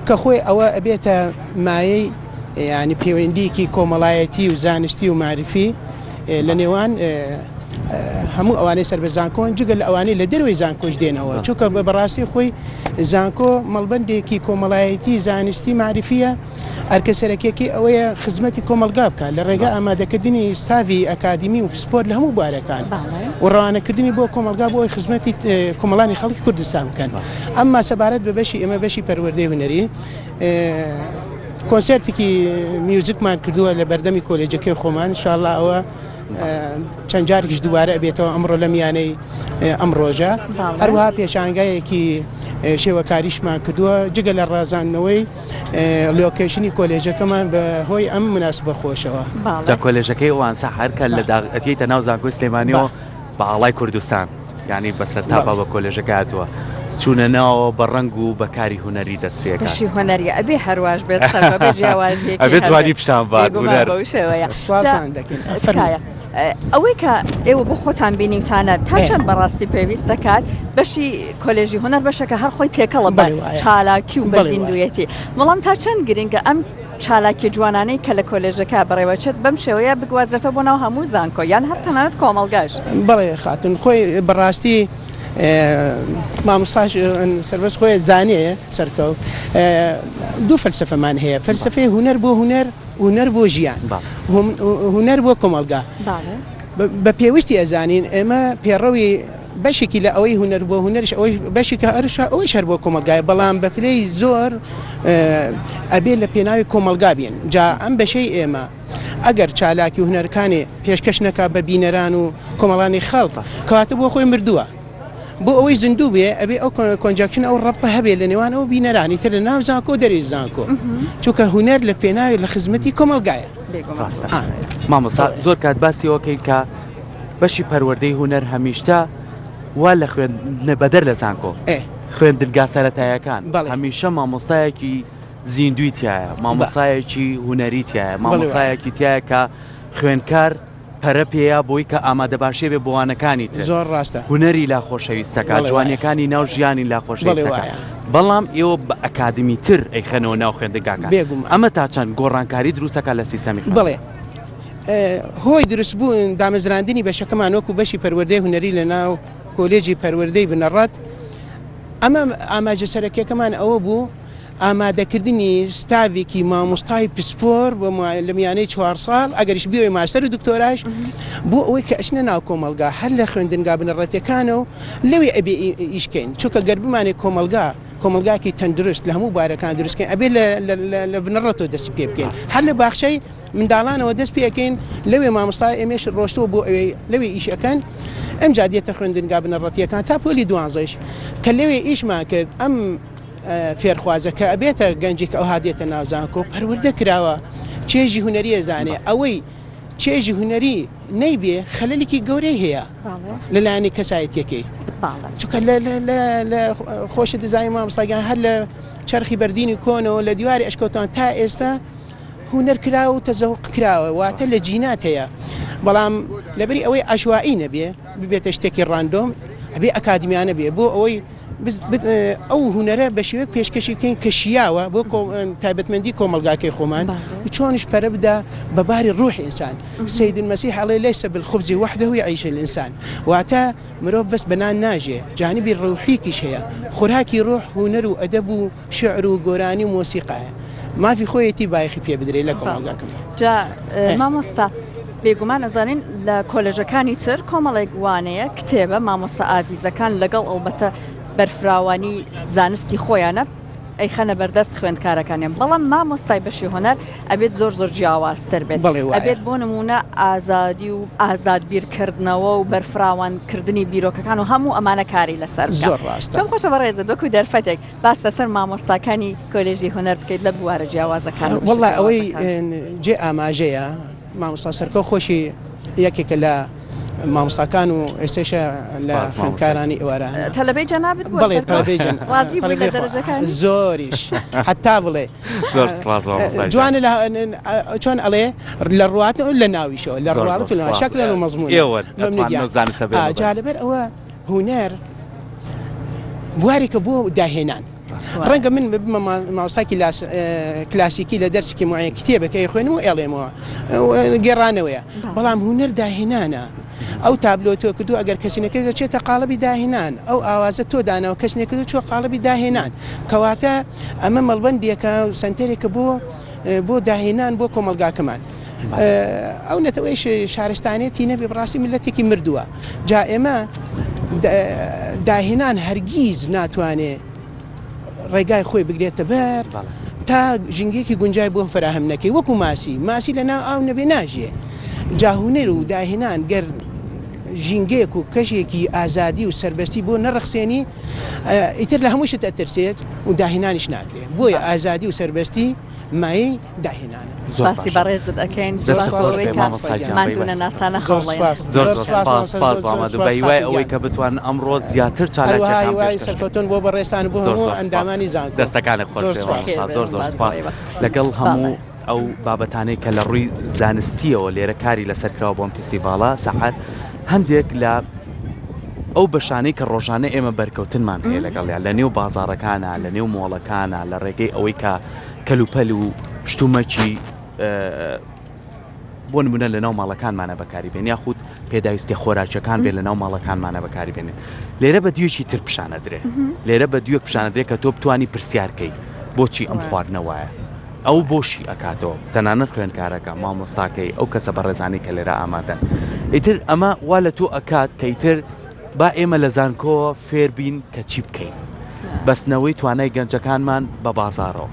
کە خۆی ئەوە ئەبێتە مایەی ینی پەیوەندیکی کۆمەڵایەتی و زانستی و معرفی لە نێوان هەموو ئەوانەی سەر بە زانکۆن جگەل ئەوانەی لە دەروی زانکۆش دێنەوە چونکە بەڕاستی خۆی زانکۆ مەڵبەندێکی کۆمەڵایەتی زانستی معرفیە ئەرکەسەرەکێکی ئەوەیە خزمەتی کۆمەلگا بکات لە ڕێگە ئامادەکردنی ستاڤی ئەکادمی و سپۆرت لە هەموو بارەکان و ڕەوانەکردنی بۆ کۆمەلگا بۆی خزمەتی کۆمەڵانی خەڵکی کوردستان بکەن ئەمما سەبارەت بە بەشی ئێمە بەشی پەروەردەی هونەری کۆنسێرتێکی میوزیکمان کردووە لە بەردەمی کۆلێجەکەی خۆمان انشاءالله ئەوە چەند جارێکیش دووبارە ئەبێتەوە ئەمڕۆ لە میانەی ئەم ڕۆژە هەروەها پێشانگایەکی شێوەکاریشمان کردووە جگە لە ڕازاندنەوەی لۆکیشنی کۆلێجەکەمان بە هۆی ئەم مناسبە خۆشەوە جا کۆلێژەکەی ئەوانسا هەرکە لە ئەتیتە ناو زانکۆی سلێمانیەوە بە ئاڵای کوردستان یعنی بەسەر تاپا بە کۆلێژەکە هاتووە چونە ناوە بە ڕنگ و بەکاری هونەری دەستپێکە بەشی هوەنەری ئەبێ هەروەش بێت سەر جیاوازی ئەبێت توانی پیشان بات سواسان دەکەین ئەوەی کە ئێوە بۆ خۆتان بینیوتانە تا چەند بەڕاستی پێویست دەکات بەشی کۆلێژی هونەر بەشەکە هەر خۆی تێکەڵە بە چالاکی و بەزیندویەتی بەڵام تا چەند گرنگە ئەم چالاکی جوانانەی کە لە کۆلێژەکە بەڕێوەچێت بەم شێوەیە بگوازرێتەوە بۆ ناو هەموو زانکۆ یان هەر تەنانەت کۆمەڵگاش بەڵێ خاتون خۆی بەڕاستی مامۆستاش سەربەست خۆی زانەیە سەرکەوت دوو فەلسفەمان هەیە فەلسفەی هونەر بۆ هونەر بۆ ژیان هونەر بۆ کۆمەلگا بە پێویستی ئەزانین ئێمە پێڕەوی بەشێکی لە ئەوەی هونەر بۆ هونەرش ئەوەی بەشێکە ئەوەی هەر بۆ کۆمەلگای بەڵام بە پلەی زۆر ئەبێ لە پێناوی کۆمەلگا بێن جا ئەم بەشەی ئێمە ئەگەر چالاکی و هونەرەکانی پێشکەش نەکا بە بینەران و کۆمەڵانی خەڵک کەواتە بۆ خۆی مردووە بۆ ئەوەی زیندوو بێ ئەبێ ئەو کۆنجەکشن ئەو ڕەبتە هەبێ لە نێوان ئەو بینەرانی تر لە ناو زانکۆ دەری زانکۆ چونکە هونەر لە پێناوی لە خزمەتی کۆمەلگایە مامۆستا زۆر کات باسیەوەکەین کە بەشی پەروەردەی هونەر هەمیشتا وا لە خوێندنە بەدەر لە زانکۆ خوێندنگا سەرەتاییەکان هەمیشە مامۆستایەکی زیندوی تایە مامۆسایەکی هونەری تایە مامۆسایەکی تایە کە خوێندکار پەرە پێەیە بۆی کە ئامادە باشێ بێ بۆوانەکانی تر زۆر ڕاستە هونەری لا خۆشەویستەکە جوانیەکانی ناو ژیانی لا خۆشەویستەکە بەڵام ئێوە بە ئەکادمی تر ئەیخەنەوە ناو خوێندەگاکان ئەمە تا چەند گۆڕانکاری دروستەکە لە سیستەمی بڵێ هۆی دروست بوون دامەزراندنی بەشەکەمان وەکو بەشی پەروەردەی هونەری لە ناو کۆلێجی پەروەردەی بنەڕەت ئەمە ئاماژە سەرەکیەکەمان ئەوە بوو ئامادەکردنی ستاڤێکی مامۆستای پسپۆر بۆ لە میانەی 4 ساڵ ئەگەریش بیۆی ماستەر و دکتۆراش بۆ ئەوەی کە ئەچنە ناو کۆمەلگا هەر لە خوێندنگا بنەڕەتیەکانە و لەوێ ئەبێ ئیشکەین چونکە گەر بمانێت کۆمەلگاکی تەندروست لە هەموو بارەکان دروستکەین ئەبێ لە بنەڕەتەوە دەستی پێ بکەین هەر لە باخچەی منداڵانەوە دەست پێەکەین لەوێ مامۆستای ئێمەش ڕۆشتەوە بۆ ئەوەی لەوێ ئیشەکەن ئەم جادیێتە خوێندنگا بنەڕەتیەکان تا پۆلی 12ش کە لەوێ ئیشمان کرد ئەم فێرخوازەکە ئەبێتە گەنجێک ئەو هادێتە ناو زانکۆ پەروەردە کراوە چێژی هونەریە زانێ ئەوەی چێژی هونەری نەیبێ خەلەلێکی گەورەی هەیە لەلایەنی کەسایەتیەکەی چونکە لە خۆشە دزای مامۆستاگیان هەر لە چرخی بەردینی کۆنەوە لە دیواری ئەشکەوتان تا ئێستا هونەر کراوە و تەزەوق کراوە واتە لە جینات هەیە بەڵام لەبەری ئەوەی عەشوائی نەبێ ببێتە شتێکی ڕاندۆم ئەبێ ئەکادمیانە بێ بۆ ئەوەی ئەو هونەرە بە شێوەیەک پێشکەشی بکەین کە شیاوە بۆ تایبەتمەندی کۆمەلگاکەی خۆمان و چۆنش پەرە بدا بە باری ڕوحی ئینسان سەید المەسیح عەلەیهی لەیسە بالخوبز وحده یعیش الئینسان واتە مرۆڤ بەس بەنان ناژێ جانبی ڕوحیکیش هەیە خوراکی ڕوح هونەر و ئەدەب و شعر و گۆرانی و مۆسیقایە مافی خۆیەتی بایخی پێ بدرێت لە کۆمەلگاکەم. جا مامۆستا بێگومان ئەزانین لە کۆلێژەکانی تر کۆمەڵێک وانەیە کتێبە مامۆستا ئازیزەکان لەگەڵ ئەڵبەتە بەرفراوانی زانستی خۆیانە ئەی خەنە بەردەست خوێندکارەکانیان بەڵام مامۆستای بەشی هۆنەر ئەبێت زۆر جیاوازتر بێت ئەبێت بۆ نمونە ئازادی و ئازاد بیرکردنەوە و بەرفراوانکردنی بیرۆکەکان و هەموو ئەمانە کاری لەسەر زۆر ڕاستە خۆشە بەڕێزە دۆکوی دەرفەتێک باس لەسەر مامۆستاکانی کۆلێژی هوەر بکەیت لە بوارە جیاوازەکان وڵای ئەوەی جێ ئاماژەیە مامۆستا سەرکە خۆشی یەکێکە لە مامۆستاکان و ئێستێشە لە خوێندکارانی ئێوارە تەلەبەی جەنابەت بڵێ تەلەبەی ڕازی بووی لە دەرەجەکانی زۆریش حتا بڵێ جوانە چۆن ئەڵێ لە ڕواتن لە ناویشەوە لە ڕوات و شەکل و مەزمون جا لەبەر ئەوە هونەر بوارێکە بۆ داهێنان ڕەنگە من مامۆستاکی کلاسیکی لە دەرسێکی معین کتێبەکەی خوێنەوە ئێڵێمەوە گێڕانەوەیە بەڵام هونەر داهێنانە ئەو تابلۆ تۆ کردو ئەگەر کەسینەکە دەچێتە قاڵبی داهێنان ئەو ئاوازە تۆ داناوە کەسنێکە چۆ قاڵبی داهێنان کەواتە ئەمە مەڵبەندێکە سنتەرێکە بۆ داهێنان بۆ کۆمەلگاکەمان ئەو نەتەوەی شارستانێتی نەبێ بڕاستی ملەتێکی مردووە جا ئێمە داهێنان هەرگیز ناتوانێت ڕێگای خۆی بگرێتە بەر تا ژنگێکی گونجای بۆ فراهم نەکەی وەکو ماسی لە ناو ئاو نەبێ ناژێ جاهونەر و داهێنان گەر ژینگەیەک و کەشێکی ئازادی و سربەستی بۆ نەڕەخسێنی ئیتر لە هەمووشت ئەترسێت و داهێنانیش ناکرێت بۆیە ئازادی و سربەستی مای داهێنانە باسی بەڕێزت ئەەکەین مادونە ناسانە خۆڵی ئەوەی کە بتوان ئەمڕۆ زیاتر چالاوای سەرکەوتن بۆ بەڕێستان بۆ هەموو ئەندامانی زان دەستەکانە زۆر سپاس لەگەڵ هەموو ئەو بابەتانەی کە لە ڕووی زانستیەوە لێرە کاری لەسەرکراوە بۆم فستیڤاڵە سەحەت هەندێک لە ئەو بەشانەی کە ڕۆژانە ئێمە بەرکەوتنمان هەیە لەگەڵیان لە نێو بازارەکانە لە نێو مۆڵەکانە لە ڕێگەی ئەوەی کە کەلوپەل و شتومەکی بۆ نمونە لە ناو ماڵەکانمانە بەکاریبێن یاخود پێداویستی خۆراکیەکان بێت لە ناو ماڵەکانمانە بەکاریبێنێن لێرە بە دیوەکی تر پیشانەدرێ لێرە بە دیوەک پیشانەدرێت کە تۆ بتوانی پرسیارکەی بۆچی ئەم خواردنەوەیە ئەو بۆشی ئەکاتەوە تەنانەت خوێندکارەکە مامۆستاکەی ئەو کەسە بەڕێزانی کە لێرە ئامادەن ئیتر ئەمە وا لە تۆ ئەکات کە ئیتر با ئێمە لە زانکۆوە فێربین کە چی بکەین بەستنەوەی توانای گەنجەکانمان بە بازارەوە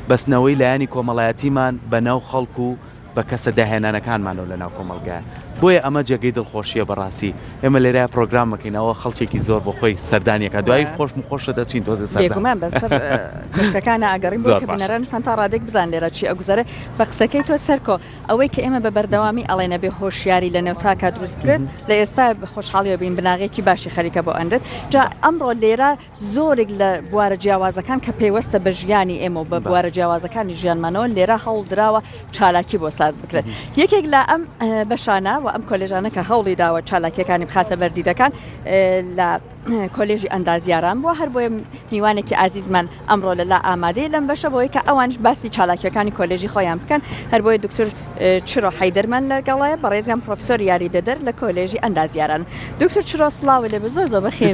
بەستنەوەی لایەنی کۆمەڵایەتیمان بە ناو خەڵکو و بە کەسە داهێنانەکانمانەوە لە ناو کۆمەلگایە بۆیە ئەمە جێگەی دڵخۆشیە بەڕاستی ئێمە لێرە پرۆگرام مەکەینەوە خەڵکێکی زۆر بۆ خۆی سەردانیەکە دوای خۆشە دەچین تۆزە سەردان بەسەر کشتەکانە ئەگەڕین بۆ کە بنەرانشمان تا ڕادێک بزان لێرە چی ئەگوزارە بە قسەکەی تۆ سەرکۆ ئەوەی کە ئێمە بە بەردەوامی ئەڵێ نەبێ هۆشیاری لە نێوتاکە دروست کرد لە ئێستا خۆشحاڵیەوە بین بناغێکی باشی خەریکە بۆ ئەندت جا ئەمڕۆ لێرە زۆرێک لە بوارە جیاوازەکان کە پێوەستە بە ژیانی ئێمە بە بوارە جیاوازەکانی ژیانمانەوە لێرە هەوڵدراوە چالاکی بۆ ساز بکرێت یەکێک لە ئەم بەشانە و ئەم کۆلێژانە کە هەوڵی داوە چالاکیەکانی بخاتە بەردیدەکان لە کۆلێژی ئەندازیاران بووە هەر بۆیە میوانێکی ئازیزمان ئەمڕۆ لەلا ئامادەی لەم بەشە بۆی کە ئەوانش باسی چالاکیەکانی کۆلێژی خۆیان بکەن هەر بۆیە دکتۆر چرۆ حەیدەرمان لەگەڵایە بەڕێزیان پرۆفسۆر یاری دەدەر لە کۆلێژی ئەندازیاران دکتۆر چرۆ سڵاو لێ زۆر زۆر بەخێر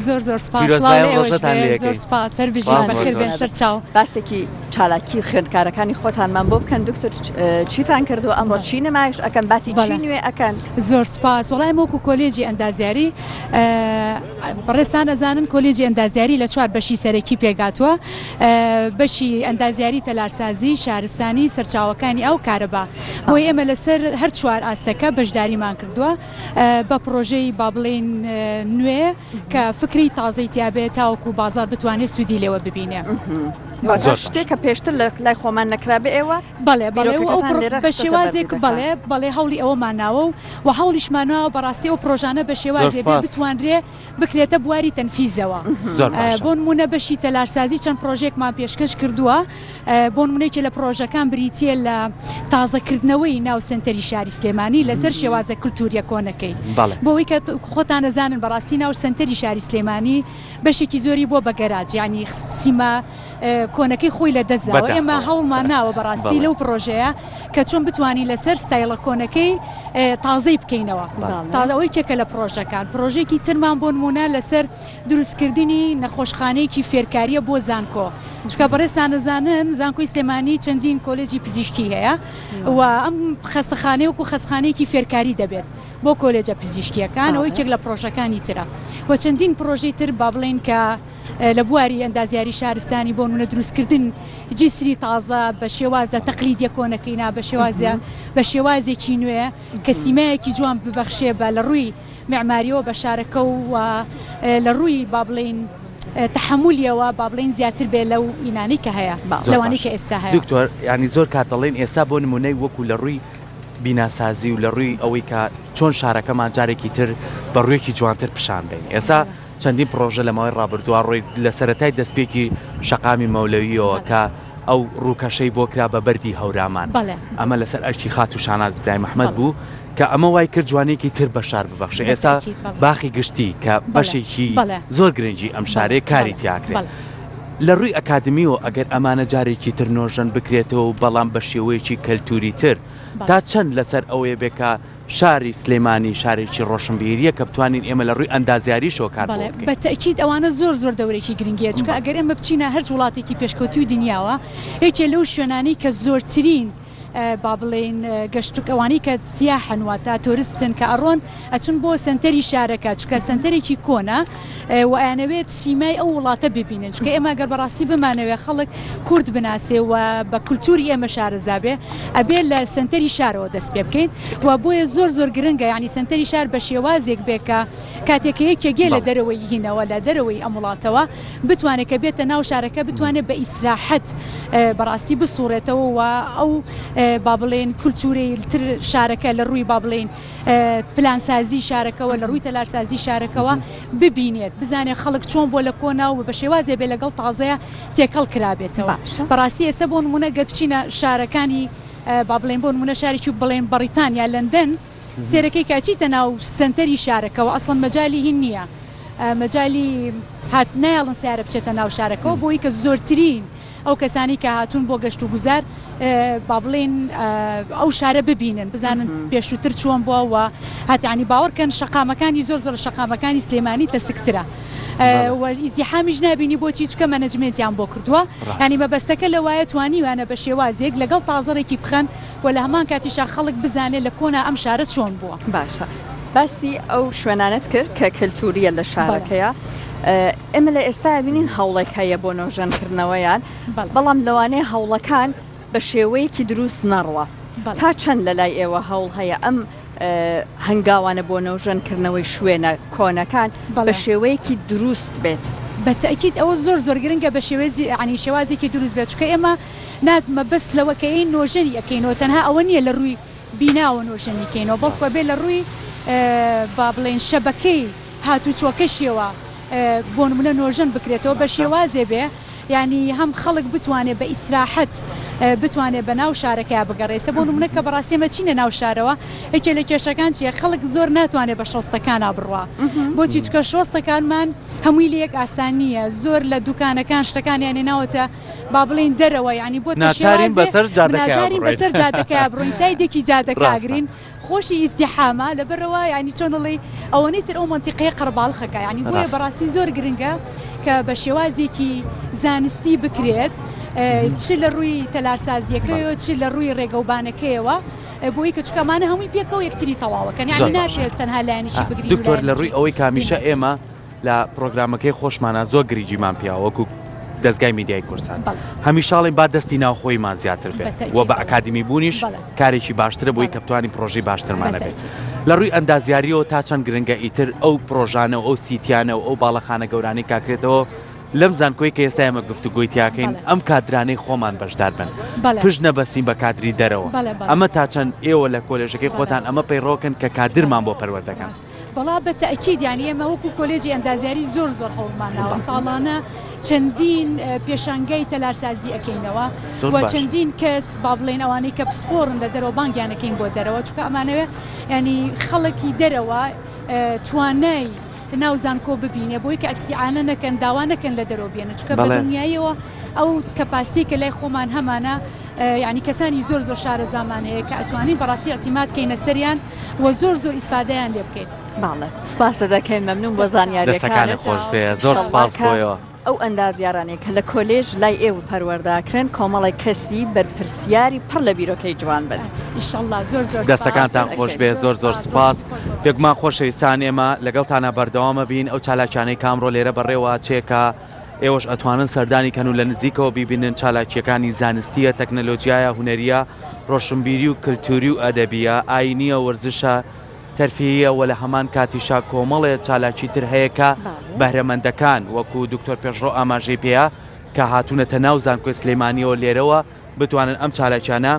زۆر سپاس هەر بژیان بەخێر بێن سەر چاو باسێکی چالاکی خوێندکارەکانی خۆتانمان بۆ بکەن دکتۆر چیتان کردو ئەمڕۆ چی نمایش ئەکەن باسی چی نوێ ئەکەن زۆر سپاس وڵای وەکو کۆلێجی ئەندازیاری بەڕێستان ئەزانن کۆلێجی ئەندازیاری لە چوار بەشی سەرەکی پێگاتووە بەشی ئەندازیاری تەلارسازی شارستانی سەرچاوەکانی ئەو کارەبا بۆی ئێمە لەسەر هەر چوار ئاستەکە بەشداریمان کردووە بە پرۆژەی با بڵێن نوێ کە فکری تازەی تیابێت تاوەکو بازار بتوانێت سوودی لێوە ببینێ شتێک کە پێشتر لە لای خۆمان نەکرابێ ئێوە بەڵێ بە شێوازێک بەڵێ هەوڵی ئەوەمان ناوە و هەوڵیشمانەوە بەڕاستی و پرۆژانە بە شێوازێ بتوانرێ بکرێتە بواری تەنفیزەوە بۆ نمونە بەشی تەلارسازی چەند پرۆژێکمان پێشکەش کردووە بۆ نمونەیەکی لە پرۆژەکان بریتیە لە تازەکردنەوەی ناو سنتەری شاری سلێمانی لەسەر شێوازە کولتوریە کۆنەکەی بۆەوەی کە خۆتان نەزانن بەڕاستی ناو سنتەری شاری سلێمانی بەشێکی زۆری بۆ بەگەراج ینی سیما کۆنەکەی خۆی لە دەزاوە ئێمە هەوڵمان ناوە بەڕاستی لەو پرۆژەیە کە چۆن بتوانین لەسەر ستایلە کۆنەکەی تازەی بکەینەوە تازەوەی کێکە لە پرۆژەکان پرۆژێکی ترمان بۆ نمونە لەسەر دروستکردنی نەخۆشخانەیەکی فێرکاریە بۆ زانکۆ چکە بەڕێستان دەزانن زانکۆی سلێمانی چەندین کۆلێجی پزیشکی هەیە و ئەم خەستەخانەی وەکو خەستخانەیەکی فێرکاری دەبێت بۆ کۆلێجە پزیشکیەکان ئەوەی کێک لە پرۆژەکانی ترە و چەندین پرۆژەی تر با بڵێن کە لە بواری ئەندازیاری شارستانی بۆ نمونە دروستکردن جیسری تازە بە شێوازە تەقلیدیە کۆنەکەینا بە شێوازێکی نوێ کە سیمایەکی جوان ببەخشێ بە لە ڕووی معماریەوە بە شارەکە و لە ڕووی با بڵێن تحملیەوە با بڵێن زیاتر بێ لەو ئینانی کە هەیە لەوانی کە ئێستا هەیە. دکتۆر ینی زۆر کات دەڵێن ئێستا بۆ نمونەی وەکو لە ڕووی بیناسازی و لە ڕووی ئەوەی کە چۆن شارەکەمان جارێکی تر بە ڕوویەکی جوانتر پیشان بین. ئێستا چەندین پرۆژە لەماوەی ڕابردووە ڕۆی لە سەرەتای دەستپێکی شەقامی مەولەویەوە کە ئەو ڕووکەشەی بۆ کرا بە بەردی هەورامان ئەمە لەسەر ئەرکی خات و شاناز برای محەممەد بوو کە ئەمە وای کرد جوانێکی تر بە شار ببەخشێ. ئێستا باخی گشتی کە بەشێکی زۆر گرنگی ئەم شارەیە کاری تیاکرێت. لە ڕووی ئەکادمیەوە ئەگەر ئەمانە جارێکی تر نۆژەن بکرێتەوە و بەڵام بە شێوەیەکی کەلتوری تر تا چەند لەسەر ئەوەیە بێکە شاری سلێمانی شارێکی ڕۆشنبیریە کە بتوانین ئێمە لە ڕووی ئەندازیاری شۆکات بە تەکید ئەوانە زۆر دەورێکی گرنگیە چکە ئەگەر ئێمە بچینە هەر وڵاتێکی پێشکەوتوی دنیاوە یەکێ لەو شوێنانی کە زۆرترین با بڵێن گەشتوکەوانی کە سیاحنوە تا تۆریستن کە ئەڕۆن ئەچن بۆ سنتەری شارەکە چکە سنتەرێکی کۆنا و ئەیانەوێت سیمای ئەو وڵاتە ببینن چکە ئێمە گەر بەڕاستی بمانەوێت خەڵک کورد بناسێ و بە کولتوری ئێمە شارەزابێ ئەبێ لە سنتەری شارەوە دەست پێ بکەین و بۆیە زۆر گرنگە ینی سنتەری شار بە شێوازێک بێکە کاتێکەیەکە گێ لە دەرەوەی هینەوە لە دەرەوەی ئەم وڵاتەوە بتوانێت کە بێتە ناو شارەکە بتوانێت بە ئیسراحەت بەڕاستی بسوڕێتەوە و ئەو با بڵێن کولتوری تر شارەکە لە ڕووی با بڵێن پلانسازی شارەکەەوە لە ڕووی تەلارسازی شارەکەەوە ببینێت بزانێت خەڵک چۆن بۆ لە کۆنا و بە شێوازێ بێ لەگەڵ تازەیە تێکەڵ کرابێتەوە. بەڕاستی ئێستا بۆ نمونە گەر بچینە شارەکانی با بڵێن بۆ نمونە شارێکی بڵێن بەریتانیا لەندەن سێرەکەی کاچیتە ناو سنتەری شارەکەەوە ئەسڵەن مەجای هین نییە مەجای هات نایڵن سیارە بچێتە ناو شارەکەەوە بۆی کە زۆرترین ئەو کەسانی کە هاتوون بۆ گەشت و گوزار با بڵێن ئەو شارە ببینن بزانن پێشووتر چۆن بووە هاتیانی باوەڕکەن شەقامەکانی زۆر شەقامەکانی سلێمانی تەسکترە ئیزدیحامیش نبینی بۆچی چکە مەنەجمنتیان بۆ کردووە ینی مەبەستەکە لەوایە توانیوانە بە شێوازێک لەگەڵ تازەڕێکی بخەن و لە هەمان کاتیشا خەڵک بزانێت لە کۆنا ئەم شارە چۆن بووە. باشە باسی ئەو شوێنانت کرد کە کەلتوریە لە شارەکەیە ئێمە لە ئێستا بینین هەوڵێک هەیە بۆ نۆژەنکردنەوەیان بەڵام لەوانەیە هەوڵەکان بە شێوەیەکی دروست نەڕوە تا چەند لە لای ئێوە هەوڵ هەیە ئەم هەنگاوانە بۆ نۆژەنکردنەوەی شوێنە کۆنەکان بە شێوەیەکی دروست بێت. بە تەکید ئەوە زۆر گرنگە بە ینی شێوازێکی دروست بێت چکە ئێمە ناتمە بەست لەوەکە ئەین نۆژەنی ئەەکەینەوە تەنها ئەوە نییە لە ڕووی بیناوە نۆژەنیکەینەوە بەڵکوە بێ لە ڕووی با بڵێن شەبەکەی هاتوچۆکەشیەوە بۆ نمونە نۆژەن بکرێتەوە بە شێوازێ بێ ینی هەم خەڵک بتوانێت بە ئیسراحەت بتوانێت بە ناو شارەکە بگەڕێسە بۆ نمونە کە بەڕاستیمە چینە ناو شارەوە یەکێ لە کێشەکان چیە خەڵک زۆر ناتوانێت بە شۆستەکانە بڕوا بۆچی چکە شۆستەکانمان هەمووی لە یەک ئاسان نییە زۆر لە دوکانەکان شتەکانیان ناوەتە با بڵێن دەرەوە ینی بۆ ناچارین بەسەر جادەکە بڕۆین سایدێکی جادەکاگرین خۆشی ئیزدیحامە لەبەرەوە ینی چۆنڵی ئەوەی تر ئەو منتیقەیە قەرباڵخەکە ینی بۆیە بەڕاستی زۆر گرنگە کە بە شێوازێکی زانستی بکرێت چ لە ڕووی تەلارسازیەکەیەوە چ لە ڕووی ڕێگەوبانەکەیەوە بۆی کە چکەمانە هەمووی پێکەوە یەکتری تەواوەکەن ینی ناشێت تەنها لایەنیشی بگرین. دکتۆر لە ڕووی ئەوەی کامیشە ئێمە لە پرۆگرامەکەی خۆشمانە زۆر گریجیمان پیاوەکو دەستگای میدیای کورسان هەمیشاڵی با دەستی ناوخۆیمان زیاتر بێت و بە ئەکادمی بوونیش کارێکی باشترە بۆی کە بتوانین پرۆژەی باشترمانە بێت. لە ڕووی ئەندازیاریەوە تا چەند گرنگە ئیتر ئەو پرۆژانە و ئەو سیتیانە و ئەو باڵەخانە گەورانی کاکرێتەوە لەم زانکۆی کە ئێستا ئێمە گفتوگۆی تیاکەین ئەم کادرانەی خۆمان بەشدار بن پشت نەبەسین بە کادری دەرەوە ئەمە تا چەند ئێوە لە کۆلێژەکەی خۆتان ئەمە پەیڕۆکن کە کادرمان بۆ پەروەردەکەن. بەڵا بە تەکید یانی ئێمە وەکو کۆلێجی ئەندازیاری زۆر هەوڵماناوە ساڵانە چەندین پێشانگەی تەلارسازی ئەەکەینەوە و چەندین کەس با بڵێن ئەوانەی کە پسپۆرن لە دەرەوە بانگیانەکەین بۆ دەرەوە چکە ئەمانەوێ ینی خەڵکی دەرەوە توانای ناوزانکۆ ببینێ بۆی کە ئەستیعانە نەکەن داوا نەکەن لە دەرەوە بێنن چکە بە دنیایەوە ئەو کەپاسیتی کە لای خۆمان هەمانە ینی کەسانی زۆر شارە زامانەیە کە ئەتوانین بەڕاستی ئەتیمات کەینە سەریان و زۆر ئیسفادەیان لێ بکەین. باڵێ سپاسە دەکەین مەمنون بۆ زانیاریەکانت خۆش بێ زۆر سپاس بۆیەوە. ئەو ئەندازیارانێک لە کۆلێژ لای ئێوە پەروەرداکرێن کۆمەڵی کەسی بەرپرسیاری پڕ لە بیرۆکەی جوان بن. ئینشەڵڵا زۆر زۆر دەستەکانتان خۆش بێ، زۆر زۆر سپاس. پێکمان خۆشەویستان ئێمە لەگەڵتانە بەردەوامە بین ئەو چالاکیانەی کامڕۆ لێرە بەڕێوە چێکە ئێوەش ئەتوانن سەردانی کەن و لە نزیکەوە بیبینن چالاکیەکانی زانستیە، تەکنەلۆجیایە، هوەریە، ڕۆشنبیری و کللتوری و ئەدەبیە، ئاینیە، وەرزشە، تەرفیهەیە و لە هەمان کاتیشا کۆمەڵێ چالاکی تر هەیە کە بەهرەمەندەکان وەکو دکتۆر پێشڕۆ ئاماژەی پێەیە کە هاتوونەتە ناو زانکۆی سلێمانیەوە لێرەوە بتوانن ئەم چالاکیانە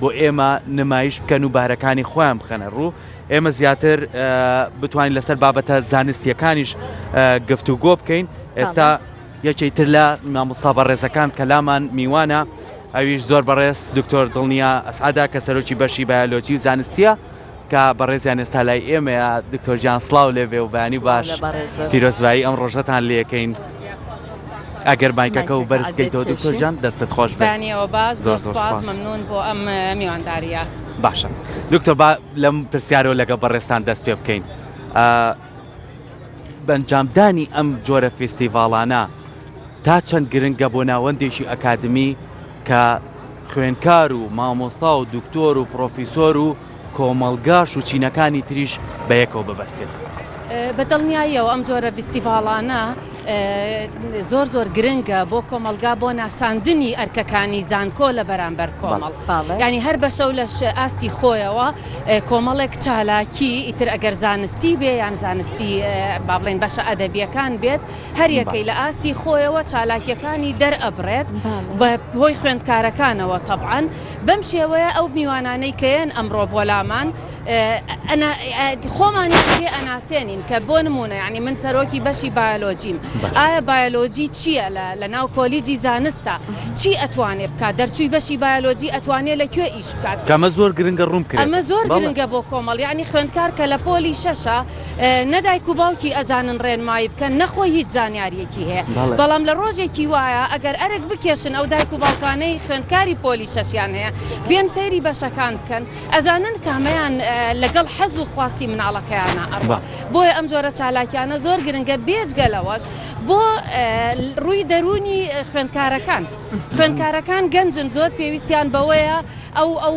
بۆ ئێمە نمایش بکەن و بارەکانی خۆیان بخەنە ڕوو. ئێمە زیاتر بتوانین لەسەر بابەتە زانستیەکانیش گفتوگۆ بکەین. ئێستا یەکێی تر لە مامۆستا بەڕێزەکان کەلامان میوانە، ئەویش زۆر بەڕێز دکتۆر دڵنیا ئەسعادا کە سەرۆکی بەشی بایۆلۆجی و زانستیە کە بەڕێزیان ئێستا لای ئێمەیە. دکتۆر جان سڵاو لێبێ و بەیانی باش پیرۆزبایی ئەم ڕۆژەتان لێەکەین. ئەگەر مایکەکە و بەرزکەیتەوە دکتۆر جان دەستت خۆش بێنیەوە باش، زۆر سپاس، مەمنون بۆ ئەم میوانداریە. باشە دکتۆر با لەم پرسیارەوە لەگە بەڕێستان دەست پێ بکەین. بەنجامدانی ئەم جۆرە فستیڤاڵانە تا چەند گرنگە بۆ ناوەندێکی ئەکادمی کە خوێنکار و مامۆستا و دکتۆر و پرۆفیسۆر و کۆمەڵگاش و چینەکانی تریش بەیەکەوە ببەستێت. بەدڵنیاییەوە ئەم جۆرە فستیڤاڵانە زۆر زۆر گرنگە بۆ کۆمەلگا بۆ ناساندنی ئەرکەکانی زانکۆ لە بەرامبەر کۆمەڵ. ینی هەر بەشە و لە ئاستی خۆیەوە کۆمەڵێک چالاکی ئیتر ئەگەر زانستی بێ یان زانستی با بڵێن بەشە ئەدەبیەکان بێت هەر یەکەی لە ئاستی خۆیەوە چالاکیەکانی دەرئەبرێت بە هۆی خوێندکارەکانەوە. تەبعاً بەم شێوەیە ئەو میوانانەی کەیەن ئەمڕۆ بۆ لامان خۆمانیان پێ ئەناسێنین کە بۆ نمونە یعنی من سەرۆکی بەشی بایۆلۆجیم، ئایا بایۆلۆجی چییە لە ناو کۆلیجی زانستە چی ئەتوانێت بکات؟ دەرچووی بەشی بایۆلۆجی ئەتوانێت لەکوێ ئیش بکات؟ کەمە زۆر گرنگە ڕوون کرد. ئەمە زۆر گرنگە بۆ کۆمەڵ، یعنی خوێندکار کە لە پۆلی شەشە نەدایک و باوکی ئەزانن ڕێنمایی بکەن نەخۆی هیچ زانیاریەکی هەیە، بەڵام لە ڕۆژێکی وایە ئەگەر ئەرک بکێشن ئەو دایک و باوکانەی خوێندکاری پۆلی شەشیان هەیە بێن سەیری بەشەکان بکەن ئەزانن کامەیان لەگەڵ حەز و خواستی مناڵەکەیانە ئەڕوا. بۆیە ئەم جۆرە چالاکیانە زۆر گرنگە بێجگەلەوەش بۆ ڕووی دەرونی خوێندکارەکان گەنجن زۆر پێویستیان بەوەیە ئەو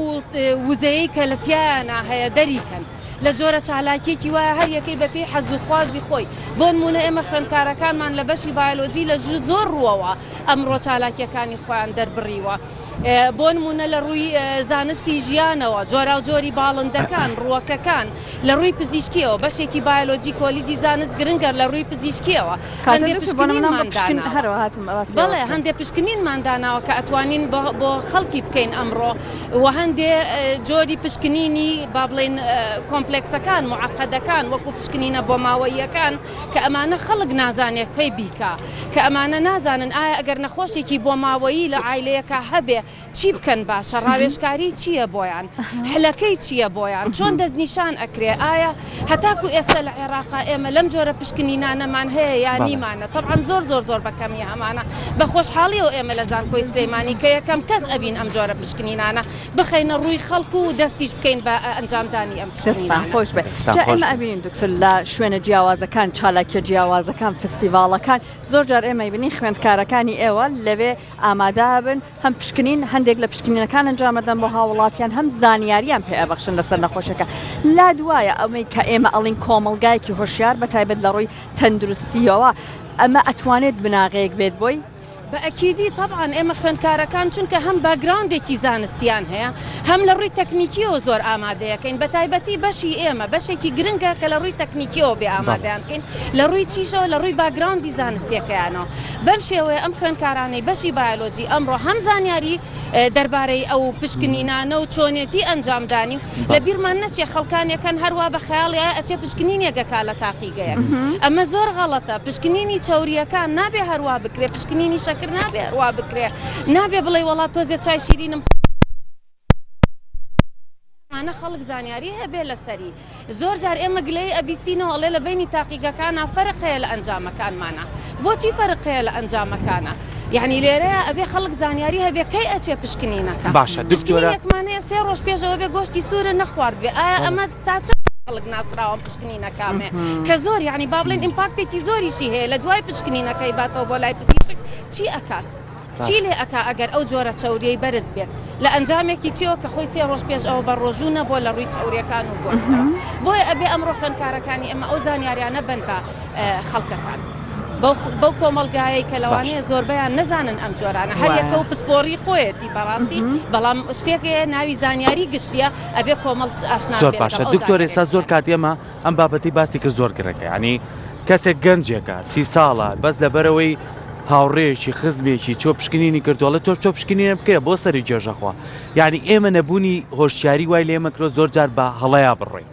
وزەیەی کە لە تیایانە هەیە دەریکەن. لە جۆرە چالاکیێکی وایە هەر یەکەی بە پێی حەز و خوازی خۆی. بۆ نمونە ئێمە خوێندکارەکانمان لە بەشی بایۆلۆجی لە زۆر ڕووەوە ئەمڕۆ چالاکیەکانی خۆیان دەربڕیوە. بۆ نمونە لە ڕووی زانستی ژیانەوە جۆرا و جۆری باڵندەکان ڕووەکەکان لە ڕووی پزیشکیەوە بەشێکی بایۆلۆجی کۆلیجی زانست گرنگە لە ڕووی پزیشکیەوە بەڵێ هەندێک پشکنینمانداناوە کە ئەتوانین بۆ خەڵکی بکەین ئەمڕۆ و هەندێ جۆری پشکنینی با بڵێن کۆمپلێکسەکان معقەدەکان وەکو پشکنینە بۆ ماوەیەکان کە ئەمانە خەڵک نازانێت کەی بیکە کە ئەمانە نازانن ئایا ئەگەر نەخۆشێکی بۆ ماوەیی لە عایلەیەکە هەبێ چی بکەن باشە ڕاوێژکاری چییە بۆیان حلەکەی چییە بۆیان چۆن دەستنیشان ئەکرێ ئایا هەتاکو ئێستا لە عێراقا ئێمە لەم جۆرە پشکنینانەمان هەیە یانیمانە طبعاً زۆر بەکەمی هەمانە بە خۆشحاڵیەوە ئێمە لە زانکۆی سلێمانی کە یەکەم کەس ئەبین ئەم جۆرە پشکنینانە بخەینە ڕووی خەڵکو و دەستیش بکەین بە ئەنجامدانی ئەم پشکنینانە. خۆش بێ ئێمە ئەبینین دکتۆر لە شوێنە جیاوازەکان چالاکیە جیاوازەکان فستیڤاڵەکان زۆر جار ئێمە بینین خوێندکارەکانی ئێوە لەوێ ئامادە بن هەم پشکنین هەندێک لە پشکنینەکان ئەنجامەدەن بۆ هاوڵاتیان هەم زانیاریان پێ ئەبەخشن لەسەر نەخۆشەکە. لا دوایە ئەمەی کە ئێمە ئەڵین کۆمەڵگایەکی هۆشیار بەتایبەت لە ڕووی تەندروستیەوە ئەمە ئەتوانێت بناغەیەک بێت بۆی؟ بەئەکیدی طبعاً ئێمە خوێندکارەکان چونکە هەم باگراوندێکی زانستیان هەیە هەم لە ڕووی تەکنیکیەوە زۆر ئامادەیەکەین بە تایبەتی بەشی ئێمە بەشێکی گرنگە کە لە ڕووی تەکنیکیەوە بێ ئامادەیانکەین لە ڕووی چیشەوە لە ڕووی باگراوندی زانستیەکەیانەوە. بەم شێوەیە ئەم خوێندکارانەی بەشی بایۆلۆجی ئەمڕۆ هەم زانیاری دەربارەی ئەو پشکنینانە و چۆنێتی ئەنجامدانی لە بیرمان نەچێ خەڵکانێکەن هەروە بە خەیاڵی ئەچێ پشکنینێکەکە لە تاقیگەیەک. ئەمە زۆر غەڵەتە. پشکنینی چاوریەکان نابێ هەروە بکرێ، پشکنینی شەکر نابێ هەروە بکرێ، نابێ بڵێ وڵات تۆزێ چای شیرینم ئەمانە خەڵک زانیاری هەبێ لەسەری. زۆر جار ئێمە گلەی ئەبیستینەوە ئەڵێ لە بینی تاقیگەکانە فەرقەیە لە ئەنجامەکانمانە. بۆچی فەرقەیە لە ئەنجامەکانە؟ یعنی لێرەیە ئەبێ خەڵک زانیاری هەبێ کەی ئەچێ پشکنینەکە. باشە دکتۆرە پشکنینێکمانەیە 3 ڕۆژ پێشەوە بێ گۆشتی سوورە نەخوارد بێ ئایا ئەمە تا خەڵک ناسراوە پشکنینە کامێ کە زۆر یعنی با بڵێن ئیمپاکتێکی زۆریشی هەیە لە دوای پشکنینەکەی باتەوە بۆ لای پزیشک چی ئەکات چی لێ ئەکا ئەگەر ئەو جۆرە چاوریەی بەرز بێت لە ئەنجامێکی چیەوە کە خۆی 3 ڕۆژ پێش ئەوە بە ڕۆژوو نەبووە لە ڕووی چاوریەکان و گۆشتەوە بۆیە ئەبێ ئەمڕۆ خوێندکارەکانی ئەمە ئەو زانیاریانە بن بە خەڵکەکان بەو کۆمەلگایەی کە لەوانەیە زۆربەیان نەزانن ئەم جۆرانە هەر یەکە و پسپۆڕی خۆیەتی بەڕاستی بەڵام شتێکەیە ناوی زانیاری گشتیە ئەبێ کۆمەڵ ئاشنا زۆر باشە دکتۆر ئێستا زۆر کاتێمە ئەم بابەتی باسی کرد زۆر گرەکە ینی کەسێک گەنجێکە 30 ساڵە بەس لەبەرەوەی هاوڕێیەکی خزمێکی چۆ پشکنینی کردووە تۆ پشکنینە بکرێ بۆ سەری جێژەخوا یعنی ئێمە نەبوونی هۆشیاری وای لێمە کرۆ زۆر جار بە هەڵەیە بڕێ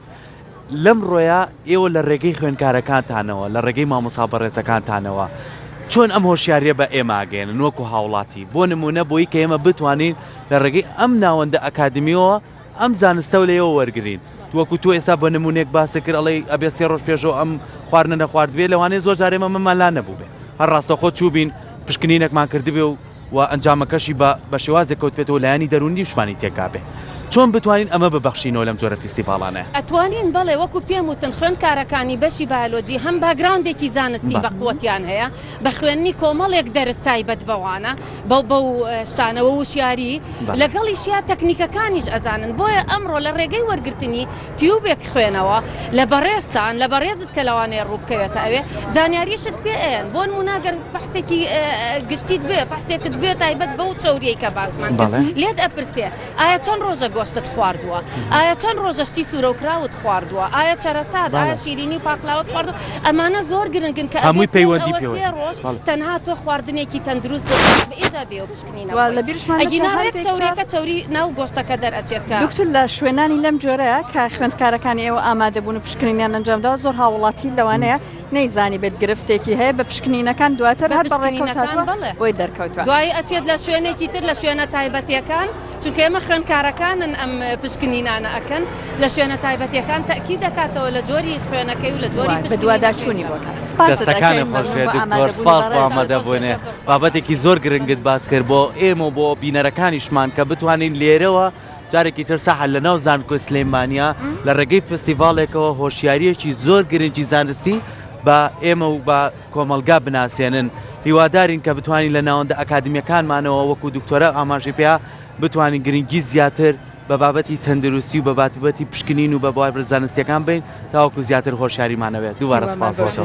لەم ڕۆیە ئێوە لە ڕێگەی خوێندکارەکانتانەوە لە ڕێگەی مامۆستا بەڕێزەکانتانەوە چۆن ئەم هۆشیاریە بە ئێمە ئاگەێنن وەکو هاوڵاتی بۆ نمونە بۆی کە ئێمە بتوانین لە ڕێگەی ئەم ناوەندە ئەکادمیەوە ئەم زانستە و لێەوە وەرگین وەکو تو ئێستا بە نمونێک باسی کرد ئەڵێ ئەبێ 3 ڕۆژ پێشەوە ئەم خواردنە نەخواردبێ لەوانەیە زۆر جارێمە مەمەلا نەبوو بێ هەر ڕاستەخۆ چوبین پشکنینێکمان کردبێ و ئەنجامەکەشی بە شێوازێک کەوت بێتەوە لایانی دەرونی شمانی تێکا بێ چۆن بتوانین ئەمە ببەخشینەوە لەم جۆرە فیستیڤاڵانە ئەتوانین بەڵێ وەکو پێم وتن خوێندکارەکانی بەشی بایۆلۆجی هەم باگراوندێکی زانستی بە قووەتیان هەیە بە خوێنی کۆمەڵێک دەرس تایبەت بەوانە بەو شتانەوە وشیاری لەگەڵیشیا تەکنیکەکانیش ئەزانن بۆیە ئەمڕۆ لە ڕێگەی وەرگرتنی تیوبێک خوێنەوە لە بەڕێستان لە بەڕێزت کە لەوانەیە ڕووبکەوێتە ئەوێ زانیاریشت پێ ئێن بۆ نموناگەر فەحسێکی گشتیت بێ فەحسێکت بێ تایبەت بەو چەوریەی کە باسمان کرد لێت ئەپرسێ ئایا چەند ڕۆژە گۆشتت خواردووە ئایا چەند ڕۆژەشتی سوورە و کراوت خواردووە ئایا چەرەساد ئایا شیرینی و پاکلاوت خواردو ئەمانە زۆر گرنگن کە هەمووی پەیوەندی 3 ڕۆژ تەنها تۆ خواردنێکی تەندروست بەئیجا بێ و بشکنینەوە لە بیرشمان ئەگیناڕێک چاوریەکە چاوری ناو گۆشتەکە دەرئەچێت کە دکتۆر لە شوێنانی لەم جۆرەیە کە خوێندکارەکانی ئێوە ئامادەبوون و پشکنینیان ئەنجامدا زۆر هاوڵاتی لەوانەیە نەیزانی بێت گرفتێکی هەیە بە پشکنینەکان دواتر هەر بەڕێکەوتاتوە بۆی دەرکەوتوە دوای ئەچێت لە شوێنێکی تر لە شوێنە تایبەتیەکان چونکە ئێمە خوێندکارەکانن ئەم پشکنینانە ئەکەن لە شوێنە تایبەتیەکان تەکی دەکاتەوە لە جۆری خوێنەکەی و لە جۆری دوواداچوونی بۆ دەستەکانە خۆشوێ دکتۆر سپاس بۆ ئامادەبوونێ بابەتێکی زۆر گرنگت باس کرد بۆ ئێمە بۆ بینەرەکانیشمان کە بتوانین لێرەوە جارێکی تر ساحە لە ناو زانکۆ سلێمانیا لە ڕێگەی فستیڤالێکەوە هۆشیاریەکی زۆر گرنگی زانستی بە ئێمە و بە کۆمەلگا بناسیێنن هیوادارین کە بتوانین لە ناوەندە ئەکادمیەکانمانەوە وەکو دکتۆرە ئاماژی پێیا بتوانین گرنگی زیاتر بە بابەتی تەندروستی و بە بابەتی پشکنین و بە بوار زانستیەکان بین تاوەکو زیاتر هۆشیاریمانەوێت دووبارە سپاس بۆتەوە